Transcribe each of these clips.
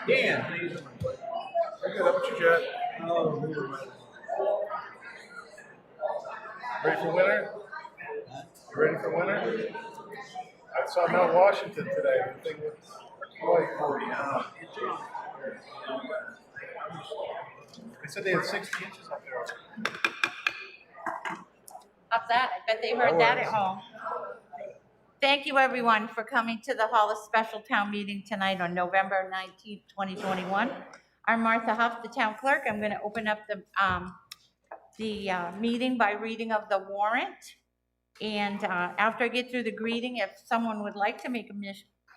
Dan. I good. How about you, Jet? Oh, ready for winter? You ready for winter? I saw Mount Washington today. The thing was quite They said they had 60 inches up there. How's that? I bet they heard that at home. Thank you, everyone, for coming to the Hollis Special Town Meeting tonight on November 19th, 2021. I'm Martha Huff, the Town Clerk. I'm going to open up the meeting by reading of the warrant. And after I get through the greeting, if someone would like to make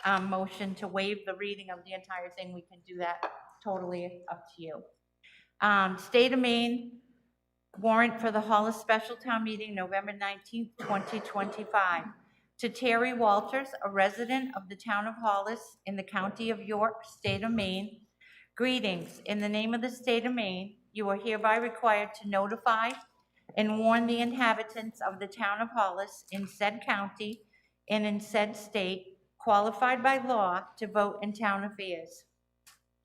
a motion to waive the reading of the entire thing, we can do that. Totally up to you. State of Maine warrant for the Hollis Special Town Meeting, November 19th, 2025. To Terry Walters, a resident of the town of Hollis in the county of York, state of Maine. Greetings. In the name of the state of Maine, you are hereby required to notify and warn the inhabitants of the town of Hollis in said county and in said state, qualified by law to vote in town affairs.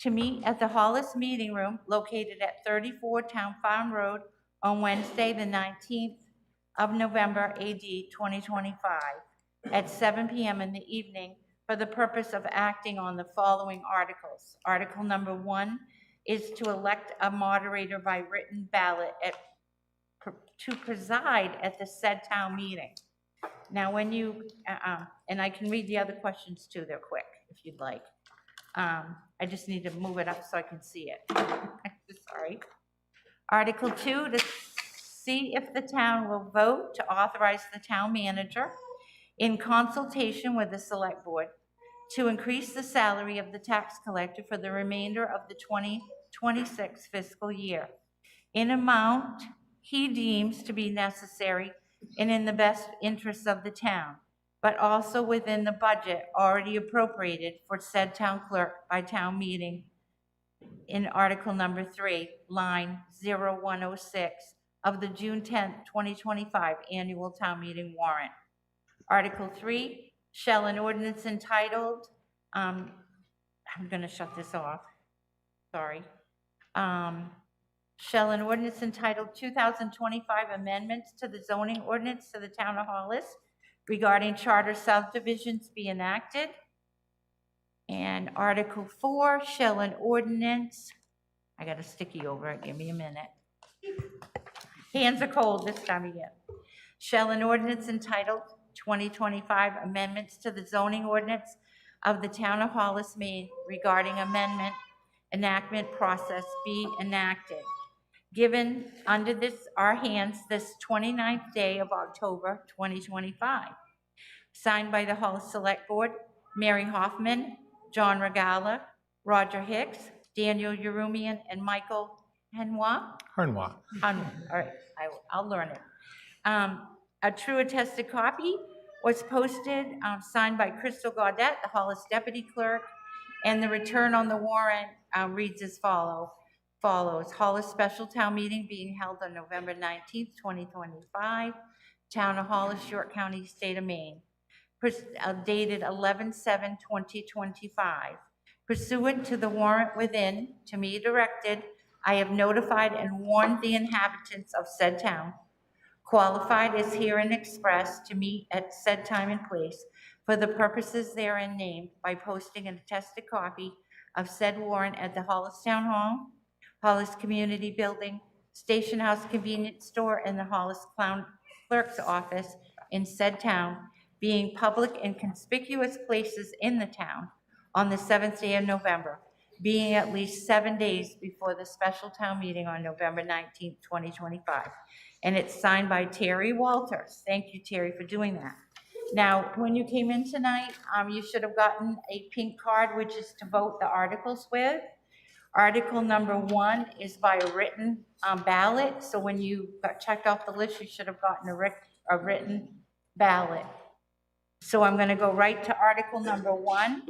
To meet at the Hollis Meeting Room located at 34 Town Farm Road on Wednesday, the 19th of November, AD 2025, at 7 p.m. in the evening for the purpose of acting on the following articles. Article number 1 is to elect a moderator by written ballot to preside at the said town meeting. Now, when you, and I can read the other questions too, they're quick if you'd like. I just need to move it up so I can see it. Sorry. Article 2, to see if the town will vote to authorize the town manager in consultation with the select board to increase the salary of the tax collector for the remainder of the 2026 fiscal year in amount he deems to be necessary and in the best interests of the town, but also within the budget already appropriated for said town clerk by town meeting in article number 3, line 0106 of the June 10th, 2025 annual town meeting warrant. Article 3, shall an ordinance entitled, I'm going to shut this off, sorry. Shall an ordinance entitled 2025 Amendments to the Zoning Ordinance to the Town of Hollis regarding charter subdivisions be enacted? And Article 4, shall an ordinance, I got a sticky over it, give me a minute. Hands are cold this time of year. Shall an ordinance entitled 2025 Amendments to the Zoning Ordinance of the Town of Hollis, Maine regarding enactment process be enacted? Given under our hands this 29th day of October 2025. Signed by the Hollis Select Board, Mary Hoffman, John Regala, Roger Hicks, Daniel Yerumian, and Michael Hernwa. All right, I'll learn it. A true attested copy was posted, signed by Crystal Gaudette, the Hollis Deputy Clerk, and the return on the warrant reads as follows. Hollis Special Town Meeting being held on November 19th, 2025, Town of Hollis, York County, State of Maine. Dated 11/7/2025. Pursuant to the warrant within, to me directed, I have notified and warned the inhabitants of said town, qualified as herein expressed, to meet at said time and place for the purposes therein named by posting an attested copy of said warrant at the Hollis Town Hall, Hollis Community Building, Station House Convenience Store, and the Hollis Clerk's Office in said town, being public and conspicuous places in the town on the 7th day of November, being at least 7 days before the special town meeting on November 19th, 2025. And it's signed by Terry Walters. Thank you, Terry, for doing that. Now, when you came in tonight, you should have gotten a pink card, which is to vote the articles with. Article number 1 is by a written ballot. So when you got checked off the list, you should have gotten a written ballot. So I'm going to go right to article number 1,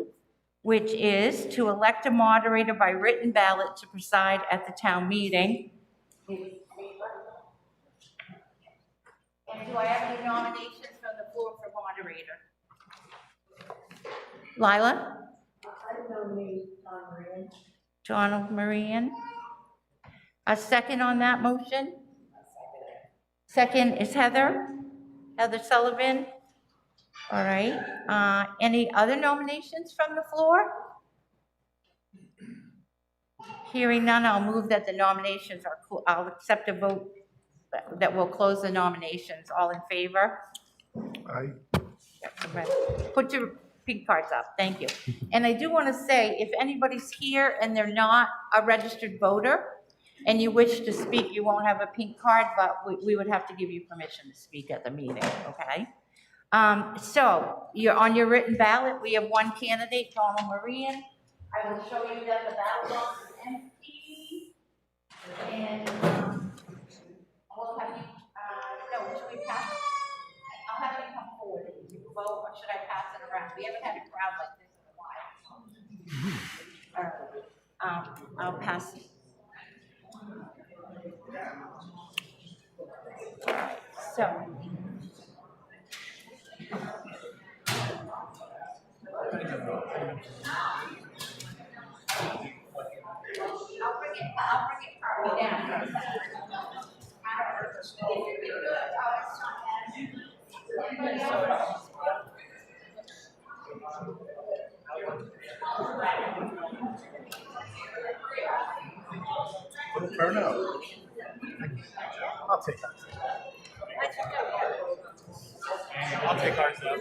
which is to elect a moderator by written ballot to preside at the town meeting. And do I have any nominations from the floor for moderator? Lila? I nominate John Moran. Donald Marion. A second on that motion? Second is Heather Sullivan. All right, any other nominations from the floor? Hearing none, I'll move that the nominations are, I'll accept a vote that will close the nominations. All in favor? Aye. Put your pink cards up, thank you. And I do want to say, if anybody's here and they're not a registered voter and you wish to speak, you won't have a pink card, but we would have to give you permission to speak at the meeting, okay? So you're on your written ballot. We have one candidate, Donald Marion. I will show you that the ballot box is empty. And we'll have you, no, should we pass? I'll have you come forward and you vote, or should I pass it around? We haven't had a crowd like this in a while. All right, I'll pass it. So. I'll bring it partly down. Turn out. I'll take that. I'll take ours up.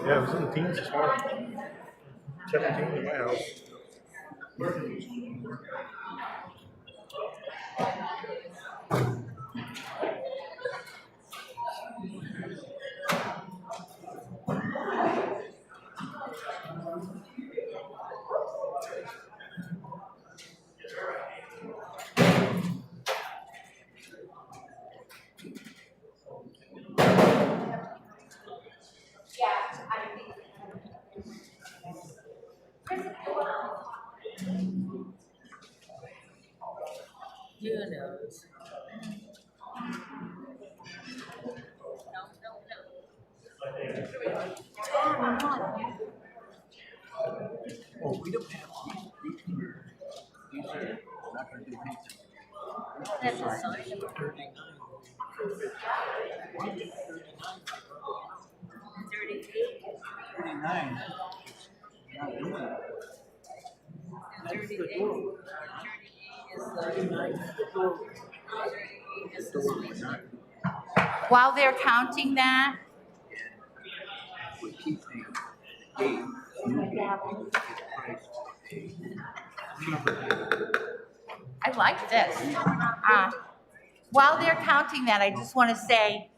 Yeah, it was in the teens this morning. 17 in my house. Who knows? Oh, we don't have these are not going to do anything. That's a sign. 39. Not doing it. 38. While they're counting that, We keep saying, hey, I like this. While they're counting that, I just want to say,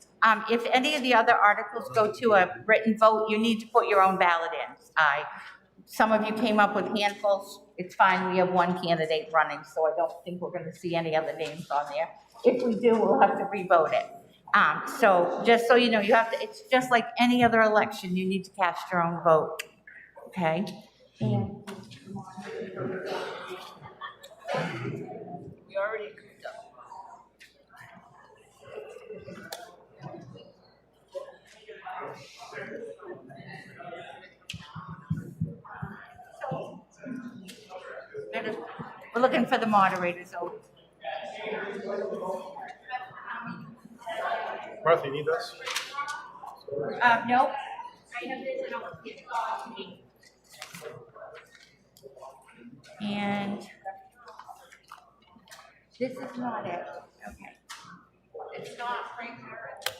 if any of the other articles go to a written vote, you need to put your own ballot in. Some of you came up with handfuls. It's fine, we have one candidate running, so I don't think we're going to see any other names on there. If we do, we'll have to re-vote it. So just so you know, you have to, it's just like any other election, you need to cast your own vote, okay? And We already cooked up. we're looking for the moderators, so. Martha, you need this? Nope. I have this and I'll get it off to me. And this is not it. Okay. It's not right here. It's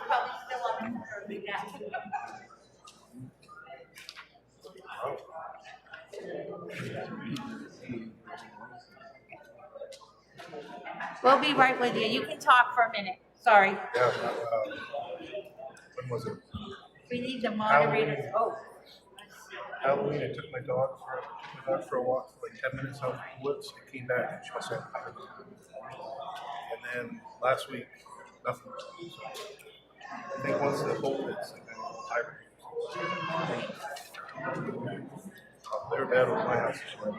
probably still on the curve, yeah. We'll be right with you. You can talk for a minute. Sorry. Yeah, when was it? We need the moderator's oath. Halloween, I took my dog for a walk for like 10 minutes out in the woods. I came back and she was like, and then last week, nothing. So I think once the whole hits, like I'm they're bad over my house as well.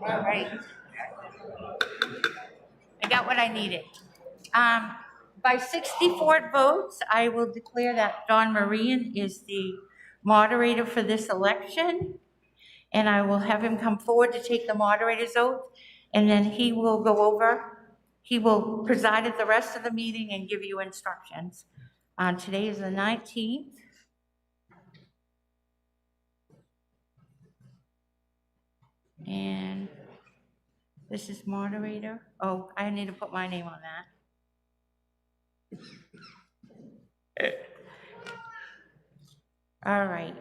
All right. I got what I needed. By 64 votes, I will declare that Don Marion is the moderator for this election. And I will have him come forward to take the moderator's oath. And then he will preside at the rest of the meeting and give you instructions. Today is the 19th. And this is moderator. Oh, I need to put my name on that. All right.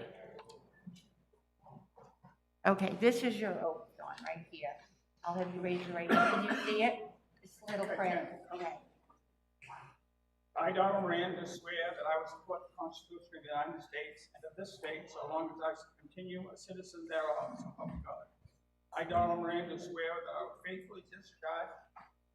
Okay, this is your oath, Dawn, right here. I'll have you raise your right hand. Can you see it? It's little print. Okay. I, Donald Rand, do swear that I will support the Constitution of the United States and of this state so long as I continue a citizen thereof, so help me God. I, Donald Rand, do swear that I will faithfully discharge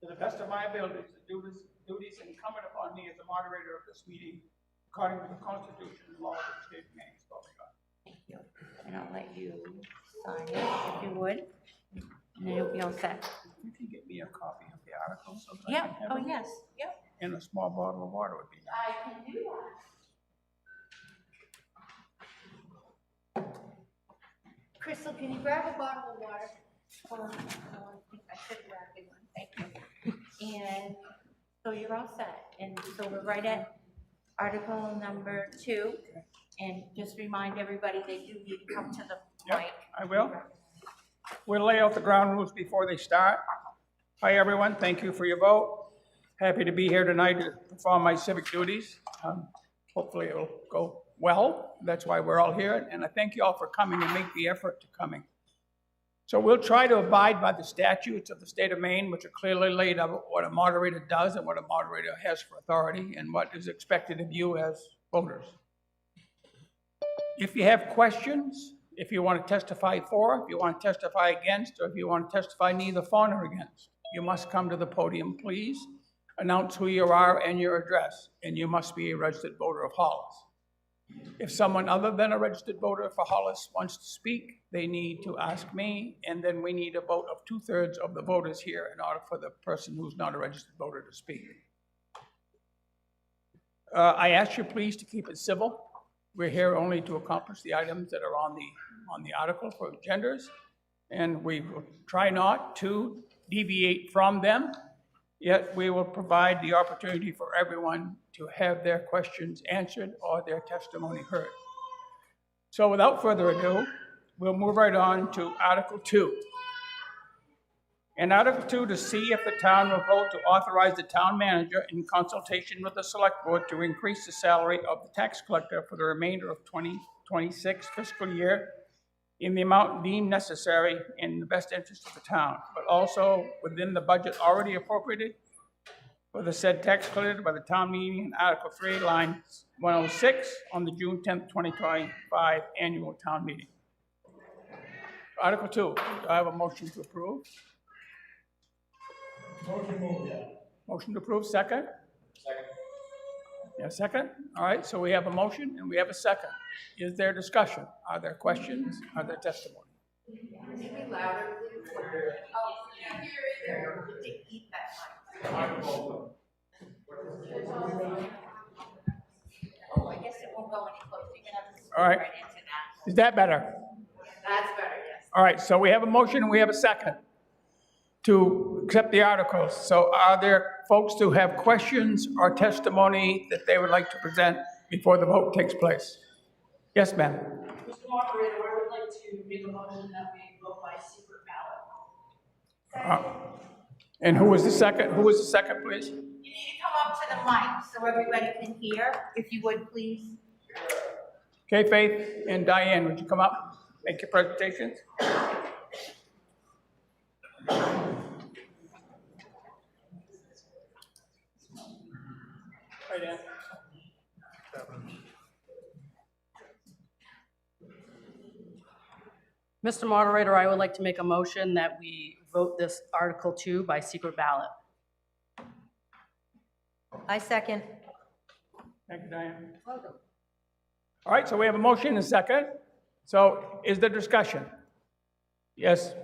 to the best of my abilities the duties incumbent upon me as the moderator of this meeting according to the Constitution and laws of the state of Maine, so help me God. Thank you. And I'll let you sign it if you would. And then you'll be all set. You can get me a copy of the article so that I Yeah. can have Oh, it. yes. Yep. And a small bottle of water would be nice. I can do that. Crystal, can you grab a bottle of water? I think I should have grabbed one. Thank you. And so you're all set. And so we're right at Article number 2. And just remind everybody they do need to come to the Yep, mic. I will. We'll lay out the ground rules before they start. Hi, everyone. Thank you for your vote. Happy to be here tonight to perform my civic duties. Hopefully it will go well. That's why we're all here. And I thank you all for coming and make the effort to coming. So we'll try to abide by the statutes of the state of Maine, which are clearly laid out what a moderator does and what a moderator has for authority and what is expected of you as voters. If you have questions, if you want to testify for, if you want to testify against, or if you want to testify neither for nor against, you must come to the podium, please. Announce who you are and your address, and you must be a registered voter of Hollis. If someone other than a registered voter for Hollis wants to speak, they need to ask me, and then we need a vote of 2/3 of the voters here in order for the person who's not a registered voter to speak. I ask you please to keep it civil. We're here only to accomplish the items that are on the article for genders, and we will try not to deviate from them, yet we will provide the opportunity for everyone to have their questions answered or their testimony heard. So without further ado, we'll move right on to Article 2. And Article 2, to see if the town will vote to authorize the town manager in consultation with the select board to increase the salary of the tax collector for the remainder of 2026 fiscal year in the amount deemed necessary in the best interest of the town, but also within the budget already appropriated for the said tax collector by the town meeting in Article 3, line 106 on the June 10th, 2025 annual town meeting. Article 2, do I have a motion to approve? Motion to approve, second? Second. Yeah, second? All right, so we have a motion and we have a second. Is there discussion? Are there questions? Are there testimony? Speak louder, please. Oh, can't hear either. Eat that mic. Oh, I guess it won't go any closer. You're gonna have to speak All right. right into that. Is that better? That's better, yes. All right, so we have a motion and we have a second to accept the articles. So are there folks who have questions or testimony that they would like to present before the vote takes place? Yes, ma'am. Mr. Moderator, I would like to make a motion that we vote by secret ballot. And who was the second? Who was the second, please? You need to come up to the mic so everybody can hear, if you would, please. Okay, Faith and Diane, would you come up, make your presentations? Right, Ann. Mr. Moderator, I would like to make a motion that we vote this Article 2 by secret ballot. I second. Thank you, Diane. All right, so we have a motion and a second. So is there discussion? Yes?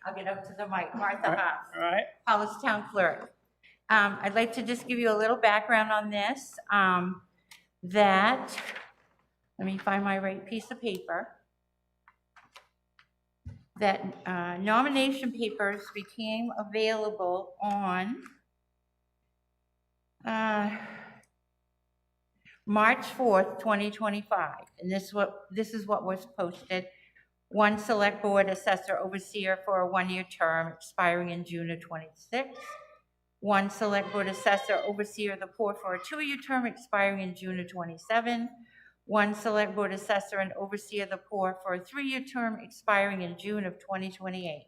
I'll get up to the mic. Martha Huff, All right, Hollis Town Clerk. I'd like to just give you a little background on this. Let me find my right piece of paper. That nomination papers became available on March 4th, 2025. And this is what was posted. One select board assessor overseer for a one-year term expiring in June of 26. One select board assessor overseer of the poor for a two-year term expiring in June of 27. One select board assessor and overseer of the poor for a three-year term expiring in June of 2028.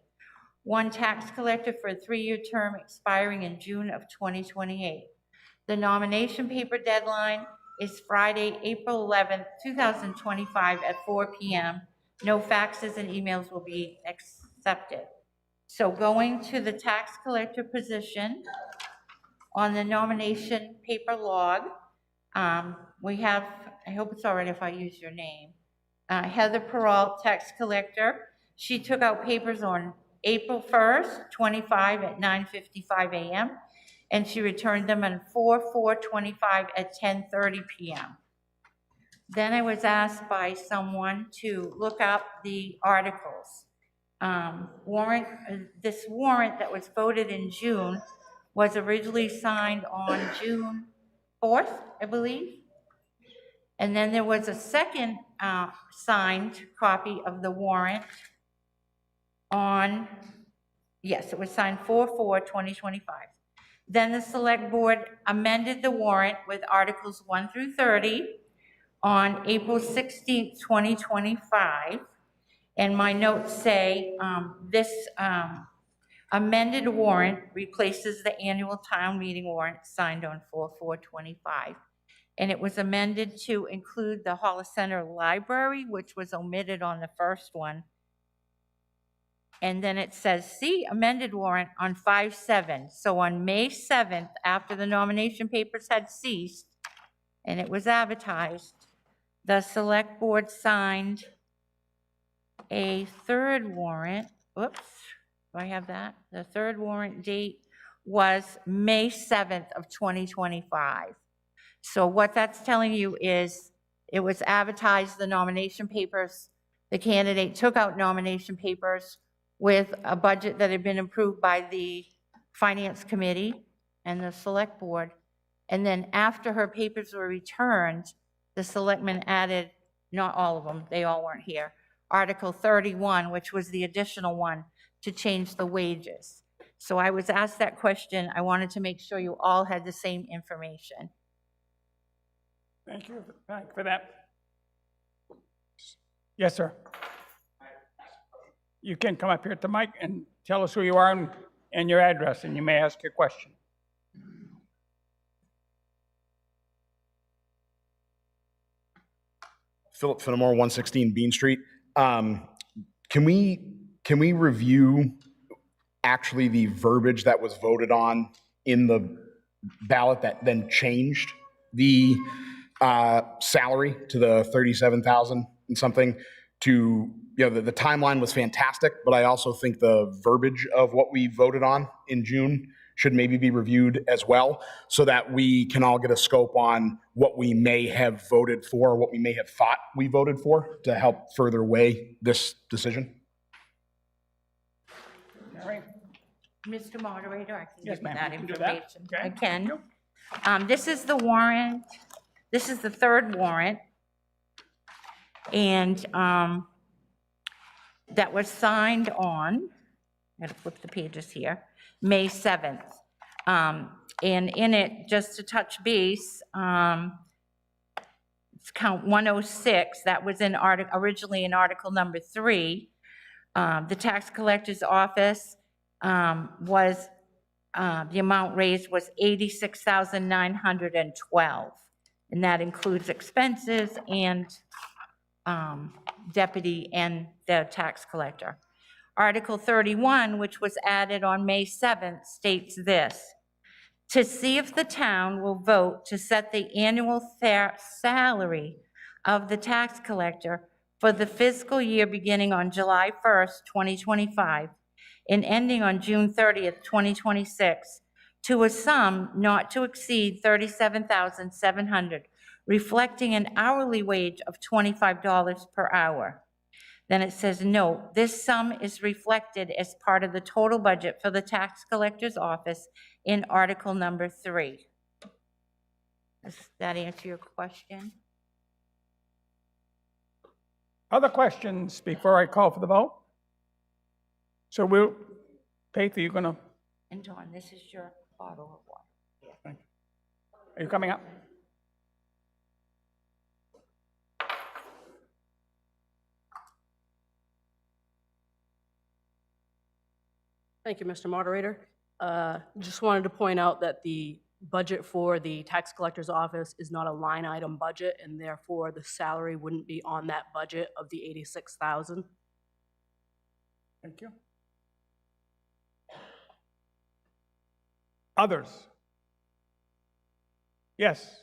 One tax collector for a three-year term expiring in June of 2028. The nomination paper deadline is Friday, April 11th, 2025 at 4 p.m. No faxes and emails will be accepted. So going to the tax collector position on the nomination paper log, we have, I hope it's all right if I use your name, Heather Peralt, tax collector. She took out papers on April 1st, 25 at 9:55 a.m. and she returned them on 4/4/25 at 10:30 p.m. Then I was asked by someone to look up the articles. This warrant that was voted in June was originally signed on June 4th, I believe. And then there was a second signed copy of the warrant on, yes, it was signed 4/4/2025. Then the select board amended the warrant with Articles 1 through 30 on April 16th, 2025. And my notes say this amended warrant replaces the annual town meeting warrant signed on 4/4/25. And it was amended to include the Hollis Center Library, which was omitted on the first one. And then it says, see amended warrant on 5/7. So on May 7th, after the nomination papers had ceased and it was advertised, the select board signed a third warrant. Oops, do I have that? The third warrant date was May 7th of 2025. So what that's telling you is it was advertised, the nomination papers, the candidate took out nomination papers with a budget that had been approved by the Finance Committee and the Select Board. And then after her papers were returned, the selectmen added, not all of them, they all weren't here, Article 31, which was the additional one to change the wages. So I was asked that question. I wanted to make sure you all had the same information. Thank you for that. Yes, sir. You can come up here to the mic and tell us who you are and your address, and you may ask your question. Philip Finnemore, 116 Bean Street. Can we review actually the verbiage that was voted on in the ballot that then changed the salary to the 37,000 and something? To, you know, the timeline was fantastic, but I also think the verbiage of what we voted on in June should maybe be reviewed as well, so that we can all get a scope on what we may have voted for, what we may have thought we voted for, to help further weigh this decision. All right. Mr. Moderator, I can Yes, give you ma'am. that You can do that. information. Okay. I can. Thank This is the warrant. This is the third warrant. And that was signed on, I gotta flip the pages here, May 7th. And in it, just to touch base, it's count 106, that was in originally in Article number 3. The tax collector's office was, the amount raised was $86,912. And that includes expenses and deputy and the tax collector. Article 31, which was added on May 7th, states this: to see if the town will vote to set the annual salary of the tax collector for the fiscal year beginning on July 1st, 2025, and ending on June 30th, 2026, to a sum not to exceed $37,700, reflecting an hourly wage of $25 per hour. Then it says, note, this sum is reflected as part of the total budget for the tax collector's office in Article number 3. Does that answer your question? Other questions before I call for the vote? So we'll, Faith, are you gonna, And John, this is your bottle of water. are you coming up? Thank you, Mr. Moderator. Just wanted to point out that the budget for the tax collector's office is not a line item budget, and therefore the salary wouldn't be on that budget of the 86,000. Thank you. Others? Yes.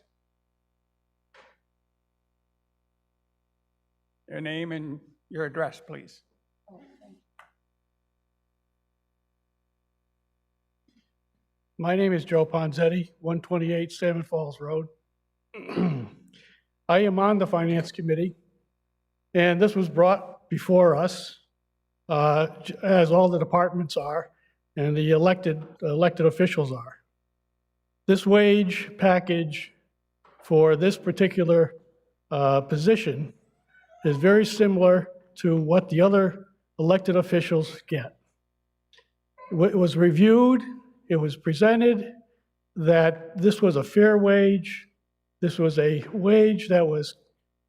Your name and your address, please. My name is Joe Ponzetti, 128 Salmon Falls Road. I am on the Finance Committee, and this was brought before us, as all the departments are, and the elected officials are. This wage package for this particular position is very similar to what the other elected officials get. It was reviewed. It was presented that this was a fair wage. This was a wage that was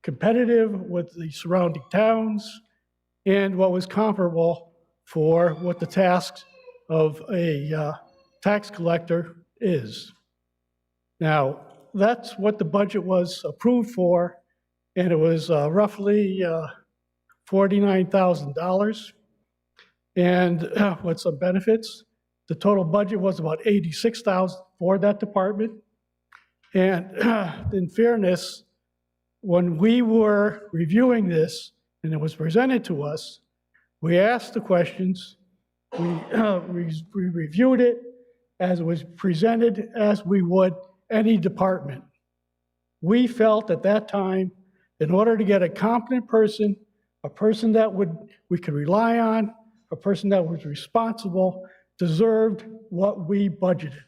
competitive with the surrounding towns and what was comparable for what the tasks of a tax collector is. Now, that's what the budget was approved for, and it was roughly $49,000. And with some benefits, the total budget was about $86,000 for that department. And in fairness, when we were reviewing this and it was presented to us, we asked the questions, we reviewed it as it was presented as we would any department. We felt at that time, in order to get a competent person, a person that we could rely on, a person that was responsible, deserved what we budgeted.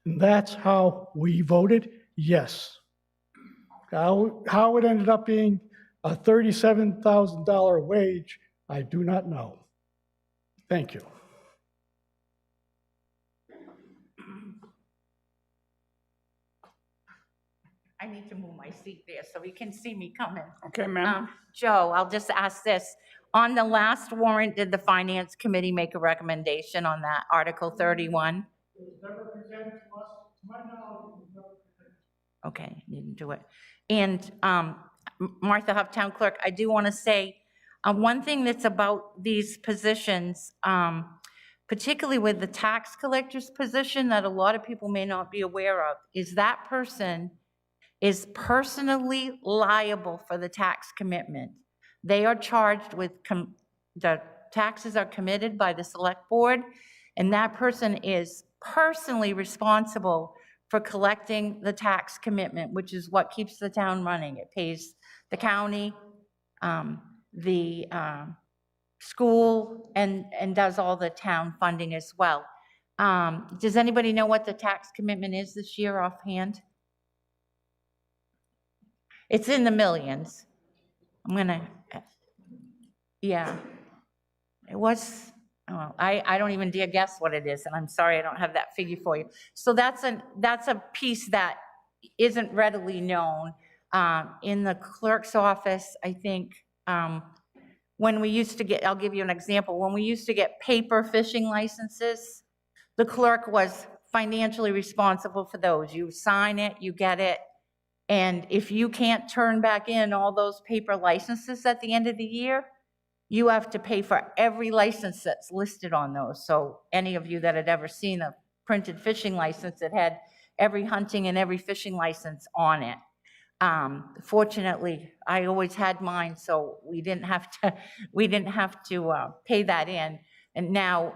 And that's how we voted yes. How it ended up being a $37,000 wage, I do not know. Thank you. I need to move my seat there so you can see me coming. Okay, ma'am. Joe, I'll just ask this. On the last warrant, did the Finance Committee make a recommendation on that, Article 31? It was never presented to us, to my knowledge, it was never presented. Okay, you didn't do it. And Martha Huff, Town Clerk, I do want to say, one thing that's about these positions, particularly with the tax collector's position that a lot of people may not be aware of, is that person is personally liable for the tax commitment. They are charged with, the taxes are committed by the select board, and that person is personally responsible for collecting the tax commitment, which is what keeps the town running. It pays the county, the school, and does all the town funding as well. Does anybody know what the tax commitment is this year offhand? It's in the millions. I'm gonna, yeah. It was, oh, I don't even dare guess what it is, and I'm sorry I don't have that figure for you. So that's a piece that isn't readily known. In the clerk's office, I think, when we used to get, I'll give you an example, when we used to get paper fishing licenses, the clerk was financially responsible for those. You sign it, you get it, and if you can't turn back in all those paper licenses at the end of the year, you have to pay for every license that's listed on those. So any of you that had ever seen a printed fishing license, it had every hunting and every fishing license on it. Fortunately, I always had mine, so we didn't have to pay that in. And now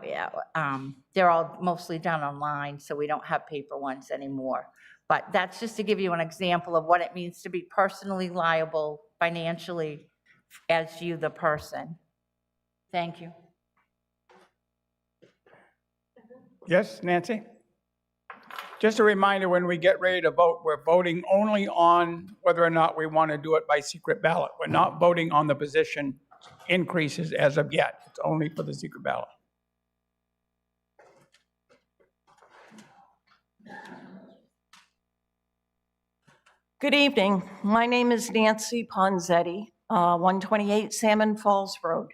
they're all mostly done online, so we don't have paper ones anymore. But that's just to give you an example of what it means to be personally liable financially as you, the person. Thank you. Yes, Nancy? Just a reminder, when we get ready to vote, we're voting only on whether or not we want to do it by secret ballot. We're not voting on the position increases as of yet. It's only for the secret ballot. Good evening. My name is Nancy Ponzetti, 128 Salmon Falls Road.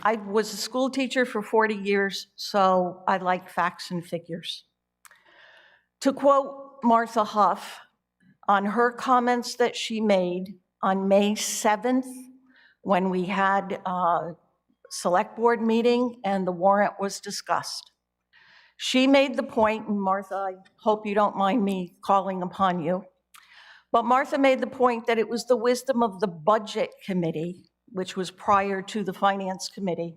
I was a school teacher for 40 years, so I like facts and figures. To quote Martha Huff on her comments that she made on May 7th, when we had a select board meeting and the warrant was discussed. She made the point, and Martha, I hope you don't mind me calling upon you, but Martha made the point that it was the wisdom of the budget committee, which was prior to the finance committee,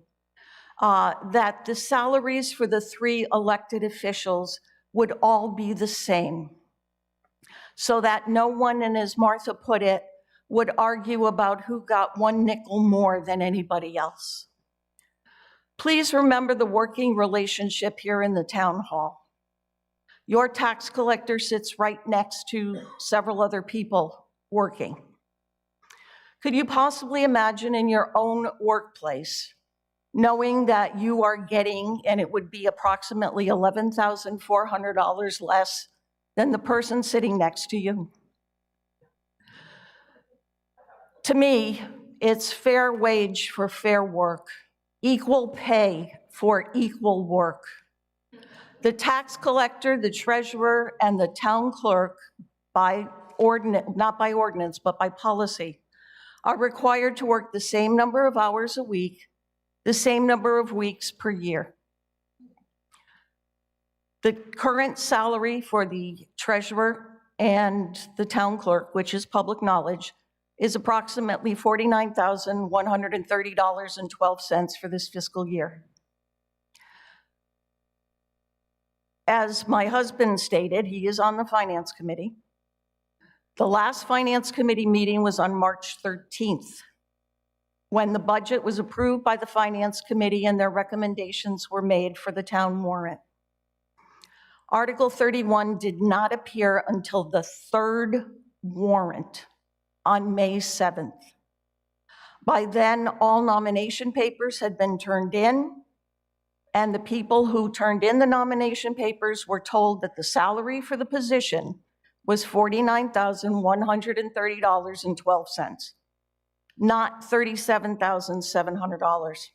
that the salaries for the 3 elected officials would all be the same, so that no one, and as Martha put it, would argue about who got 1 nickel more than anybody else. Please remember the working relationship here in the town hall. Your tax collector sits right next to several other people working. Could you possibly imagine in your own workplace, knowing that you are getting, and it would be approximately $11,400 less than the person sitting next to you? To me, it's fair wage for fair work, equal pay for equal work. The tax collector, the treasurer, and the town clerk, by ordinance, not by ordinance, but by policy, are required to work the same number of hours a week, the same number of weeks per year. The current salary for the treasurer and the town clerk, which is public knowledge, is approximately $49,130.12 for this fiscal year. As my husband stated, he is on the finance committee. The last finance committee meeting was on March 13th, when the budget was approved by the finance committee and their recommendations were made for the town warrant. Article 31 did not appear until the 3rd warrant on May 7th. By then, all nomination papers had been turned in, and the people who turned in the nomination papers were told that the salary for the position was $49,130.12, not $37,700.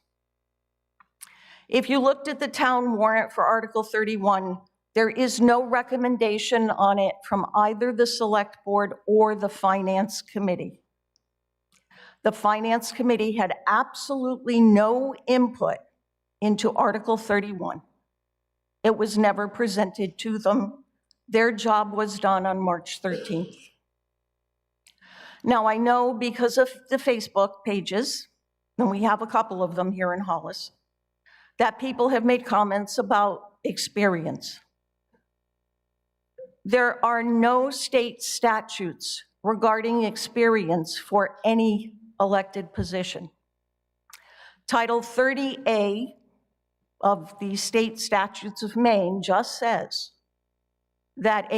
If you looked at the town warrant for Article 31, there is no recommendation on it from either the Select Board or the Finance Committee. The Finance Committee had absolutely no input into Article 31. It was never presented to them. Their job was done on March 13th. Now, I know because of the Facebook pages, and we have a couple of them here in Hollis, that people have made comments about experience. There are no state statutes regarding experience for any elected position. Title 30A of the state statutes of Maine just says that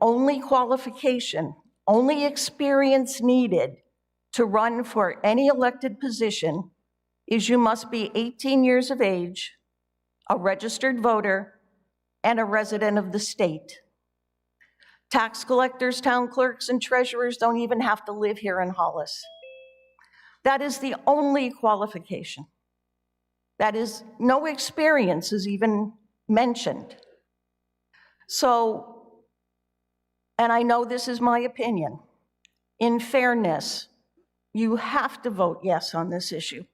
only qualification, only experience needed to run for any elected position is you must be 18 years of age, a registered voter, and a resident of the state. Tax collectors, town clerks, and treasurers don't even have to live here in Hollis. That is the only qualification. That is, no experience is even mentioned. So, and I know this is my opinion, in fairness, you have to vote yes on this issue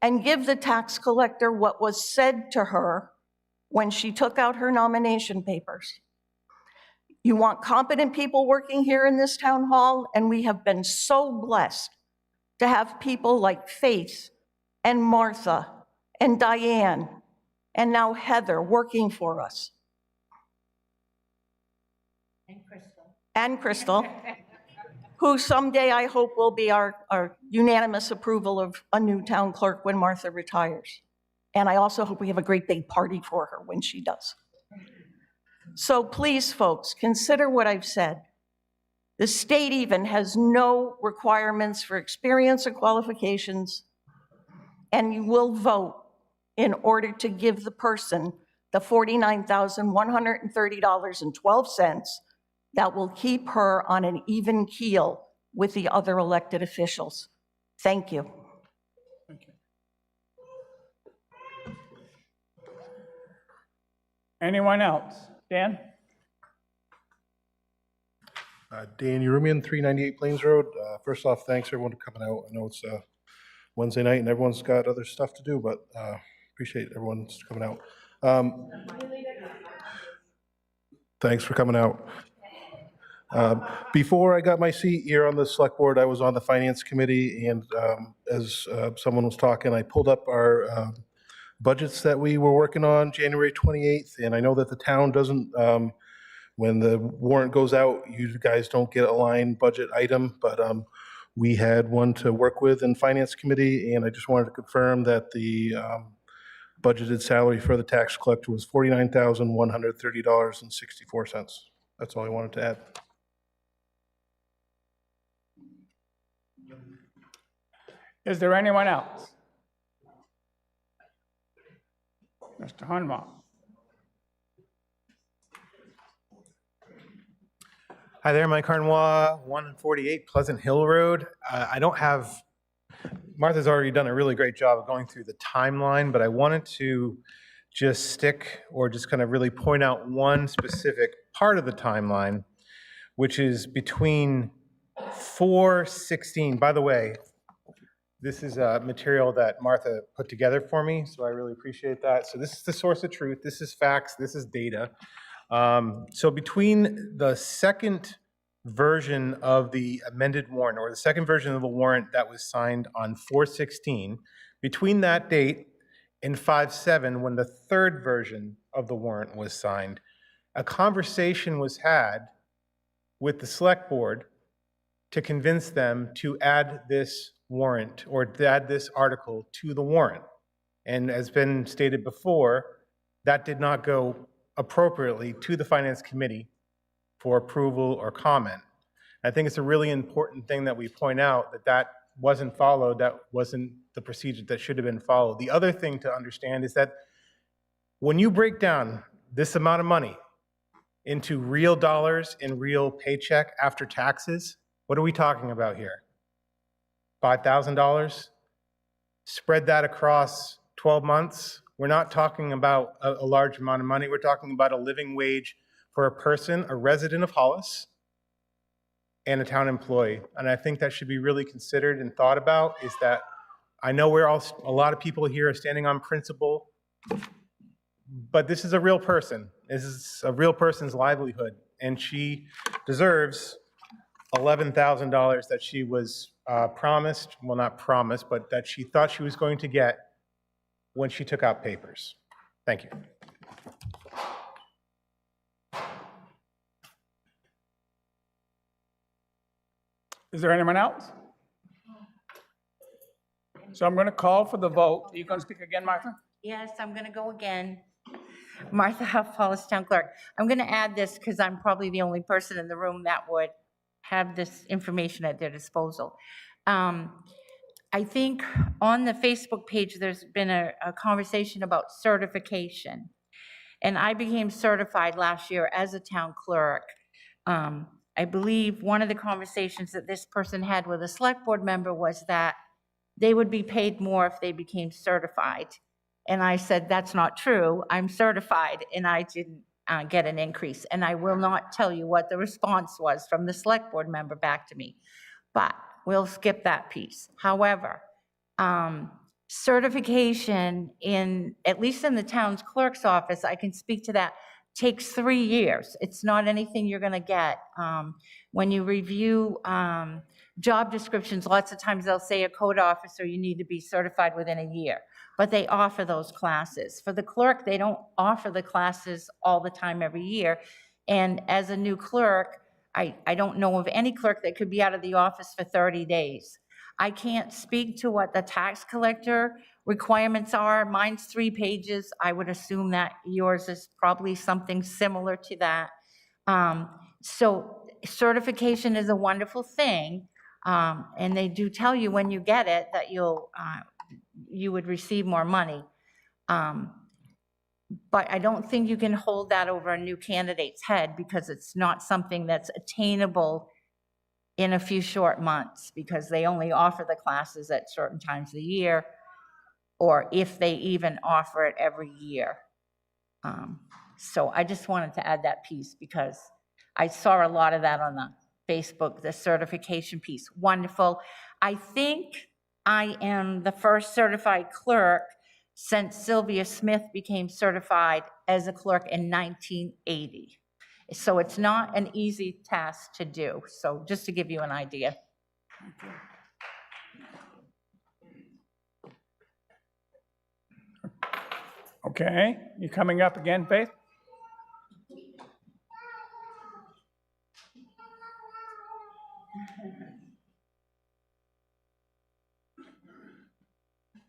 and give the tax collector what was said to her when she took out her nomination papers. You want competent people working here in this town hall, and we have been so blessed to have people like Faith and Martha and Diane and now Heather working for us. And Crystal, who someday I hope will be our unanimous approval of a new town clerk when Martha retires. And I also hope we have a great big party for her when she does. So please, folks, consider what I've said. The state even has no requirements for experience or qualifications, and you will vote in order to give the person the $49,130.12 that will keep her on an even keel with the other elected officials. Thank you. Anyone else? Dan? Dan Urumian, 398 Plains Road. First off, thanks everyone for coming out. I know it's Wednesday night and everyone's got other stuff to do, but appreciate everyone's coming out. Thanks for coming out. Before I got my seat here on the select board, I was on the finance committee, and as someone was talking, I pulled up our budgets that we were working on January 28th, and I know that the town doesn't, when the warrant goes out, you guys don't get a line budget item, but we had one to work with in finance committee, and I just wanted to confirm that the budgeted salary for the tax collector was $49,130.64. That's all I wanted to add. Is there anyone else? Mr. Hunmar. Hi there, Mike Harnois, 148 Pleasant Hill Road. I don't have, Martha's already done a really great job of going through the timeline, but I wanted to just stick or just kind of really point out one specific part of the timeline, which is between 4/16. By the way, this is material that Martha put together for me, so I really appreciate that. So this is the source of truth. This is facts. This is data. So between the second version of the amended warrant, or the second version of the warrant that was signed on 4/16, between that date and 5/7, when the third version of the warrant was signed, a conversation was had with the select board to convince them to add this warrant or to add this article to the warrant. And as been stated before, that did not go appropriately to the Finance Committee for approval or comment. I think it's a really important thing that we point out that wasn't followed, that wasn't the procedure that should have been followed. The other thing to understand is that when you break down this amount of money into real dollars and real paycheck after taxes, what are we talking about here? $5,000? Spread that across 12 months. We're not talking about a large amount of money. We're talking about a living wage for a person, a resident of Hollis, and a town employee. And I think that should be really considered and thought about, is that I know a lot of people here are standing on principle, but this is a real person. This is a real person's livelihood, and she deserves $11,000 that she was promised, well, not promised, but that she thought she was going to get when she took out papers. Thank you. Is there anyone else? So I'm going to call for the vote. Are you going to speak again, Martha? Yes, I'm going to go again. Martha Huff, Hollis Town Clerk. I'm going to add this because I'm probably the only person in the room that would have this information at their disposal. I think on the Facebook page, there's been a conversation about certification. And I became certified last year as a town clerk. I believe one of the conversations that this person had with a select board member was that they would be paid more if they became certified. And I said, that's not true. I'm certified, and I didn't get an increase. And I will not tell you what the response was from the select board member back to me, but we'll skip that piece. However, certification at least in the town's clerk's office, I can speak to that, takes 3 years. It's not anything you're gonna get. When you review job descriptions, lots of times they'll say a code officer, you need to be certified within a year, but they offer those classes. For the clerk, they don't offer the classes all the time every year. And as a new clerk, I don't know of any clerk that could be out of the office for 30 days. I can't speak to what the tax collector requirements are. Mine's 3 pages. I would assume that yours is probably something similar to that. So certification is a wonderful thing. And they do tell you when you get it that you would receive more money. But I don't think you can hold that over a new candidate's head, because it's not something that's attainable in a few short months, because they only offer the classes at certain times of the year, or if they even offer it every year. So I just wanted to add that piece, because I saw a lot of that on the Facebook, the certification piece. Wonderful. I think I am the first certified clerk since Sylvia Smith became certified as a clerk in 1980. So it's not an easy task to do. So just to give you an idea. Okay, you coming up again, Faith?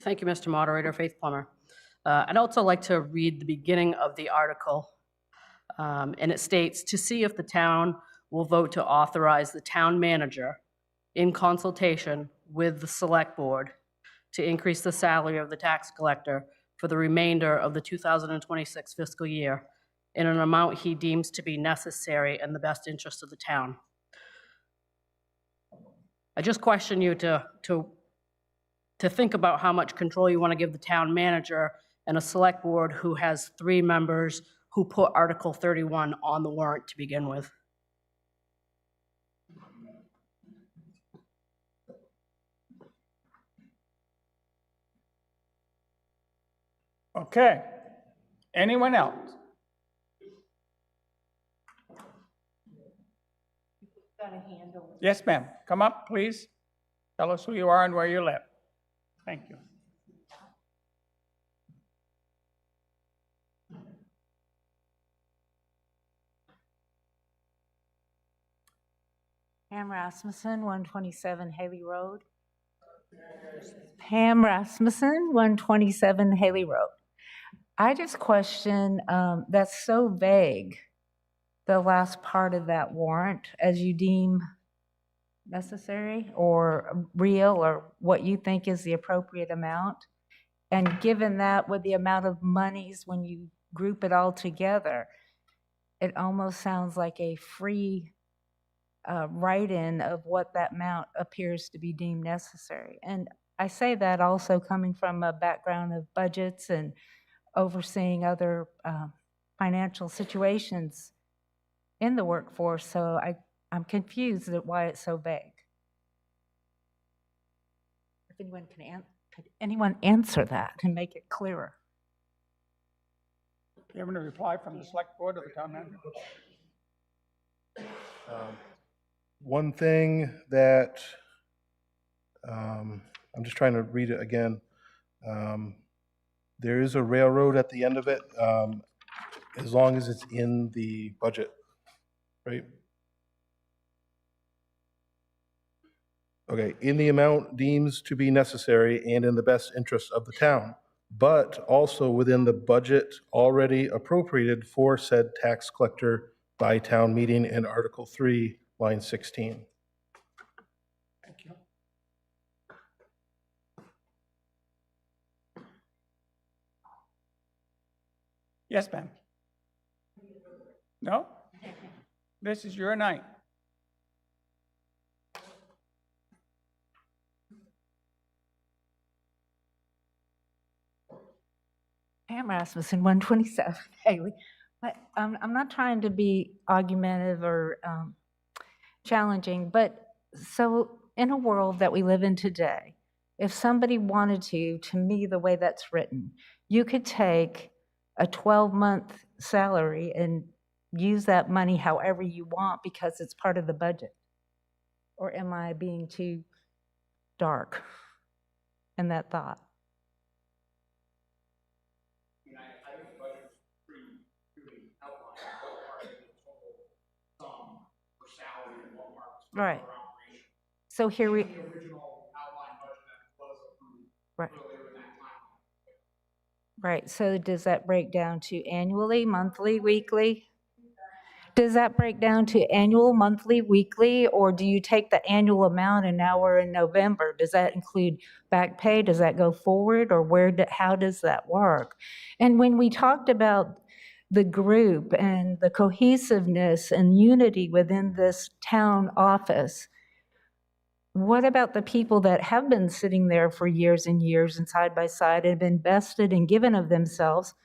Thank you, Mr. Moderator. Faith Plummer. I'd also like to read the beginning of the article. And it states, to see if the town will vote to authorize the town manager in consultation with the select board to increase the salary of the tax collector for the remainder of the 2026 fiscal year in an amount he deems to be necessary in the best interest of the town. I just question you to think about how much control you want to give the town manager and a select board who has 3 members who put Article 31 on the warrant to begin with. Okay. Anyone else? Yes, ma'am. Come up, please. Tell us who you are and where you live. Thank you. Pam Rasmussen, 127 Haley Road. Pam Rasmussen, 127 Haley Road. I just question, that's so vague, the last part of that warrant, as you deem necessary or real, or what you think is the appropriate amount. And given that with the amount of monies, when you group it all together, it almost sounds like a free write-in of what that amount appears to be deemed necessary. And I say that also coming from a background of budgets and overseeing other financial situations in the workforce, so I'm confused at why it's so vague. If anyone could anyone answer that and make it clearer? Do you have any reply from the select board or the town manager? One thing that, I'm just trying to read it again. There is a railroad at the end of it, as long as it's in the budget, right? Okay, in the amount deems to be necessary and in the best interest of the town, but also within the budget already appropriated for said tax collector by town meeting in Article 3, line 16. Thank you. Yes, ma'am. No? This is your night. Pam Rasmussen, 127 Haley. I'm not trying to be argumentative or challenging, but so in a world that we live in today, if somebody wanted to me, the way that's written, you could take a 12-month salary and use that money however you want because it's part of the budget. Or am I being too dark in that thought? Right. So here we. Right. Right. So does that break down to annually, monthly, weekly? Does that break down to annual, monthly, weekly, or do you take the annual amount and now we're in November? Does that include back pay? Does that go forward, or how does that work? And when we talked about the group and the cohesiveness and unity within this town office, what about the people that have been sitting there for years and years and side by side and been vested and given of themselves?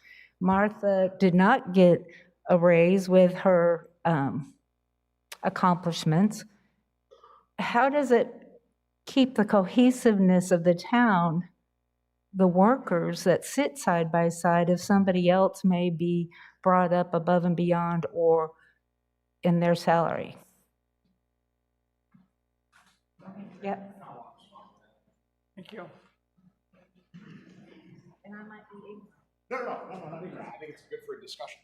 Martha did not get a raise with her accomplishments. How does it keep the cohesiveness of the town, the workers that sit side by side, if somebody else may be brought up above and beyond or in their salary? Yep. Thank you. And I might be. No. I think it's good for a discussion.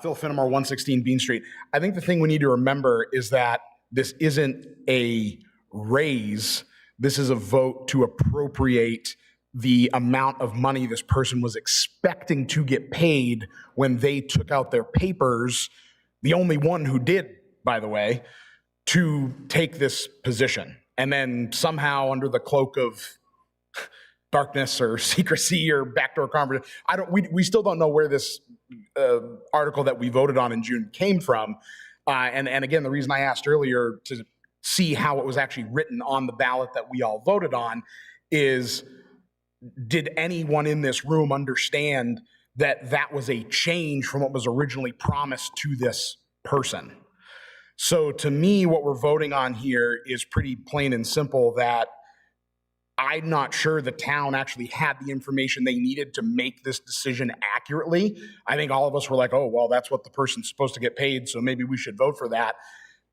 Phil Finnemore, 116 Bean Street. I think the thing we need to remember is that this isn't a raise. This is a vote to appropriate the amount of money this person was expecting to get paid when they took out their papers, the only one who did, by the way, to take this position. And then somehow under the cloak of darkness or secrecy or backdoor conversation, we still don't know where this article that we voted on in June came from. And again, the reason I asked earlier to see how it was actually written on the ballot that we all voted on is, did anyone in this room understand that that was a change from what was originally promised to this person? So to me, what we're voting on here is pretty plain and simple, that I'm not sure the town actually had the information they needed to make this decision accurately. I think all of us were like, oh, well, that's what the person's supposed to get paid, so maybe we should vote for that.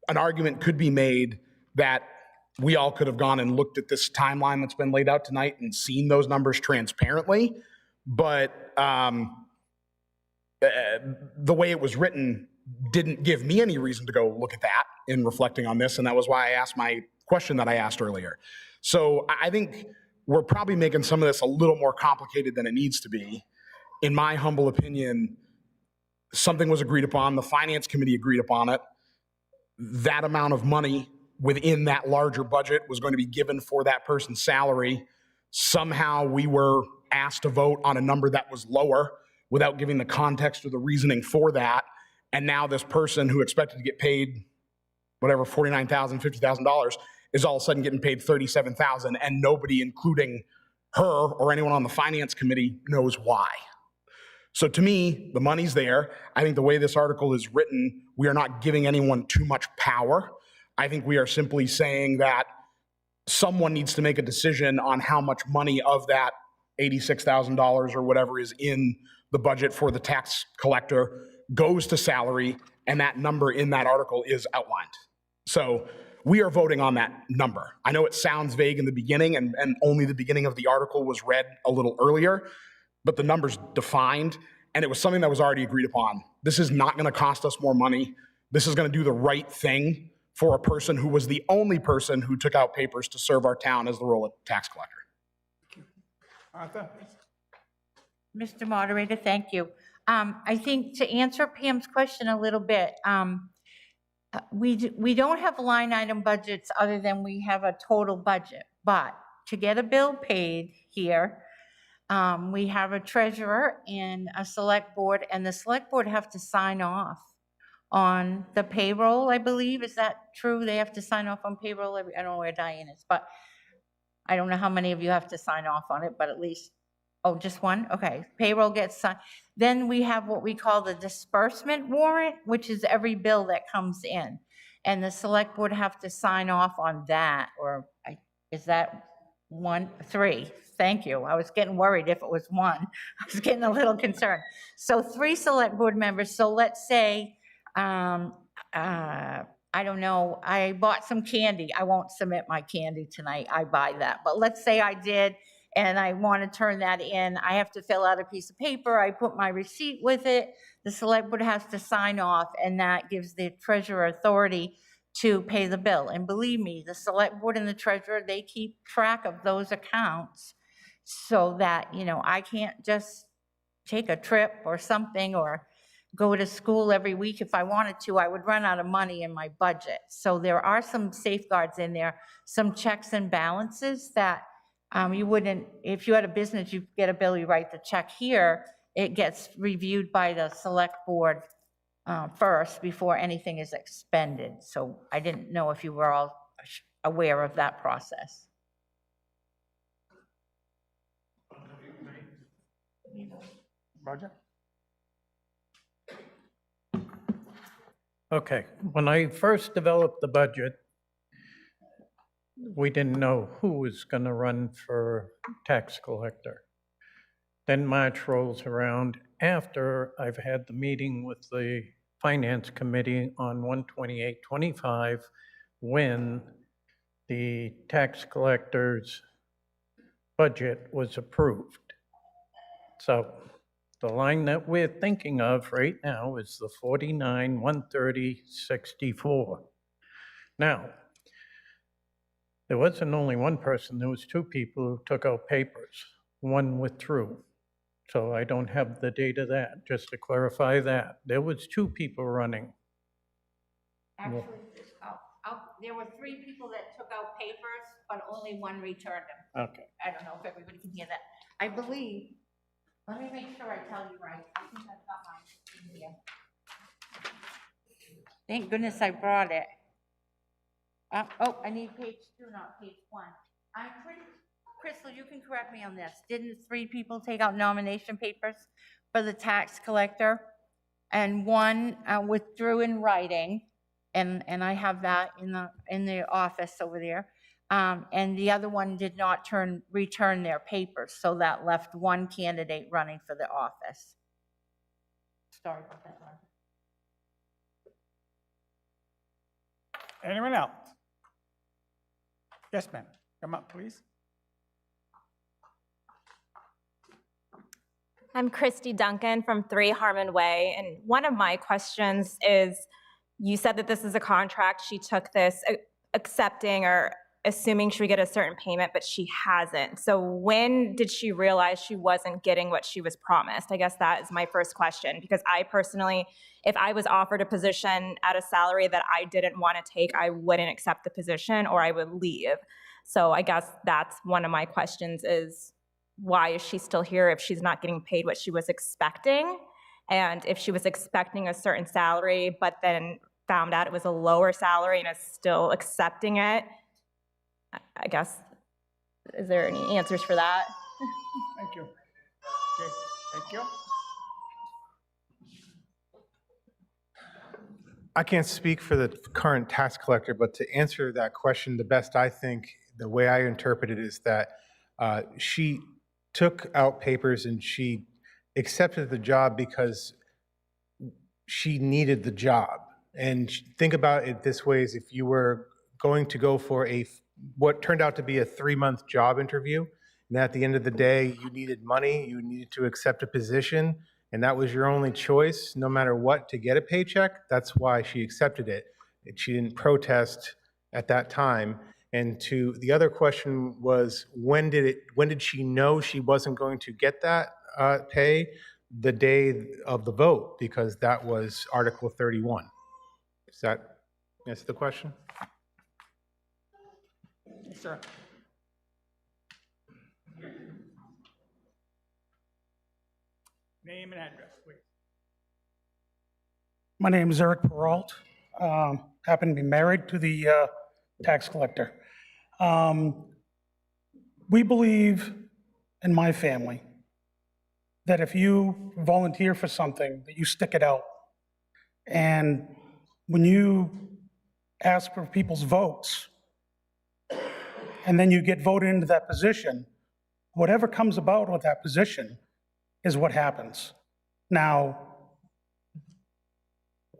An argument could be made that we all could have gone and looked at this timeline that's been laid out tonight and seen those numbers transparently, but the way it was written didn't give me any reason to go look at that in reflecting on this, and that was why I asked my question that I asked earlier. So I think we're probably making some of this a little more complicated than it needs to be. In my humble opinion, something was agreed upon, the finance committee agreed upon it. That amount of money within that larger budget was going to be given for that person's salary. Somehow we were asked to vote on a number that was lower without giving the context or the reasoning for that. And now this person who expected to get paid whatever, $49,000, $50,000 is all of a sudden getting paid $37,000, and nobody, including her or anyone on the finance committee, knows why. So to me, the money's there. I think the way this article is written, we are not giving anyone too much power. I think we are simply saying that someone needs to make a decision on how much money of that $86,000 or whatever is in the budget for the tax collector goes to salary, and that number in that article is outlined. So we are voting on that number. I know it sounds vague in the beginning, and only the beginning of the article was read a little earlier, but the number's defined, and it was something that was already agreed upon. This is not going to cost us more money. This is going to do the right thing for a person who was the only person who took out papers to serve our town as the role of tax collector. Martha? Mr. Moderator, thank you. I think to answer Pam's question a little bit, we don't have line item budgets other than we have a total budget. But to get a bill paid here, we have a treasurer and a select board, and the select board have to sign off on the payroll, I believe. Is that true? They have to sign off on payroll. I don't know where Diane is, but I don't know how many of you have to sign off on it, but at least, oh, just one? Okay, payroll gets signed. Then we have what we call the disbursement warrant, which is every bill that comes in. And the select board have to sign off on that, or is that 1, 3? Thank you. I was getting worried if it was 1. I was getting a little concerned. So 3 select board members. So let's say, I don't know, I bought some candy. I won't submit my candy tonight. I buy that. But let's say I did, and I want to turn that in. I have to fill out a piece of paper. I put my receipt with it. The select board has to sign off, and that gives the treasurer authority to pay the bill. And believe me, the select board and the treasurer, they keep track of those accounts so that, you know, I can't just take a trip or something or go to school every week. If I wanted to, I would run out of money in my budget. So there are some safeguards in there, some checks and balances that you wouldn't, if you had a business, you get a bill, you write the check here, it gets reviewed by the select board first before anything is expended. So I didn't know if you were all aware of that process. Roger? Okay, when I first developed the budget, we didn't know who was going to run for tax collector. Then March rolls around after I've had the meeting with the Finance Committee on 1/28/25 when the tax collector's budget was approved. So the line that we're thinking of right now is the 49,130,64. Now, there wasn't only one person, there was 2 people who took out papers. 1 withdrew. So I don't have the date of that, just to clarify that. There was 2 people running. Actually, there were 3 people that took out papers, but only 1 returned them. Okay. I don't know if everybody can hear that. I believe, let me make sure I tell you right. I think I've got mine in here. Thank goodness I brought it. Oh, I need page 2, not page 1. I'm pretty, Crystal, you can correct me on this. Didn't 3 people take out nomination papers for the tax collector? And 1 withdrew in writing, and I have that in the office over there. And the other one did not return their papers, so that left 1 candidate running for the office. Sorry about that, Roger. Anyone else? Yes, ma'am. Come up, please. I'm Christy Duncan from 3 Harmon Way, and one of my questions is, you said that this is a contract. She took this accepting or assuming she would get a certain payment, but she hasn't. So when did she realize she wasn't getting what she was promised? I guess that is my first question, because I personally, if I was offered a position at a salary that I didn't want to take, I wouldn't accept the position or I would leave. So I guess that's one of my questions is, why is she still here if she's not getting paid what she was expecting? And if she was expecting a certain salary, but then found out it was a lower salary and is still accepting it, I guess, is there any answers for that? Thank you. Okay, thank you. I can't speak for the current tax collector, but to answer that question, the best I think, the way I interpret it is that she took out papers and she accepted the job because she needed the job. And think about it this way, is if you were going to go for what turned out to be a 3-month job interview, and at the end of the day, you needed money, you needed to accept a position, and that was your only choice, no matter what, to get a paycheck, that's why she accepted it. She didn't protest at that time. And to the other question was, when did she know she wasn't going to get that pay? The day of the vote, because that was Article 31. Does that answer the question? Yes, sir. Name and address, please. My name is Eric Peralt. Happen to be married to the tax collector. We believe in my family that if you volunteer for something, that you stick it out. And when you ask for people's votes, and then you get voted into that position, whatever comes about with that position is what happens. Now,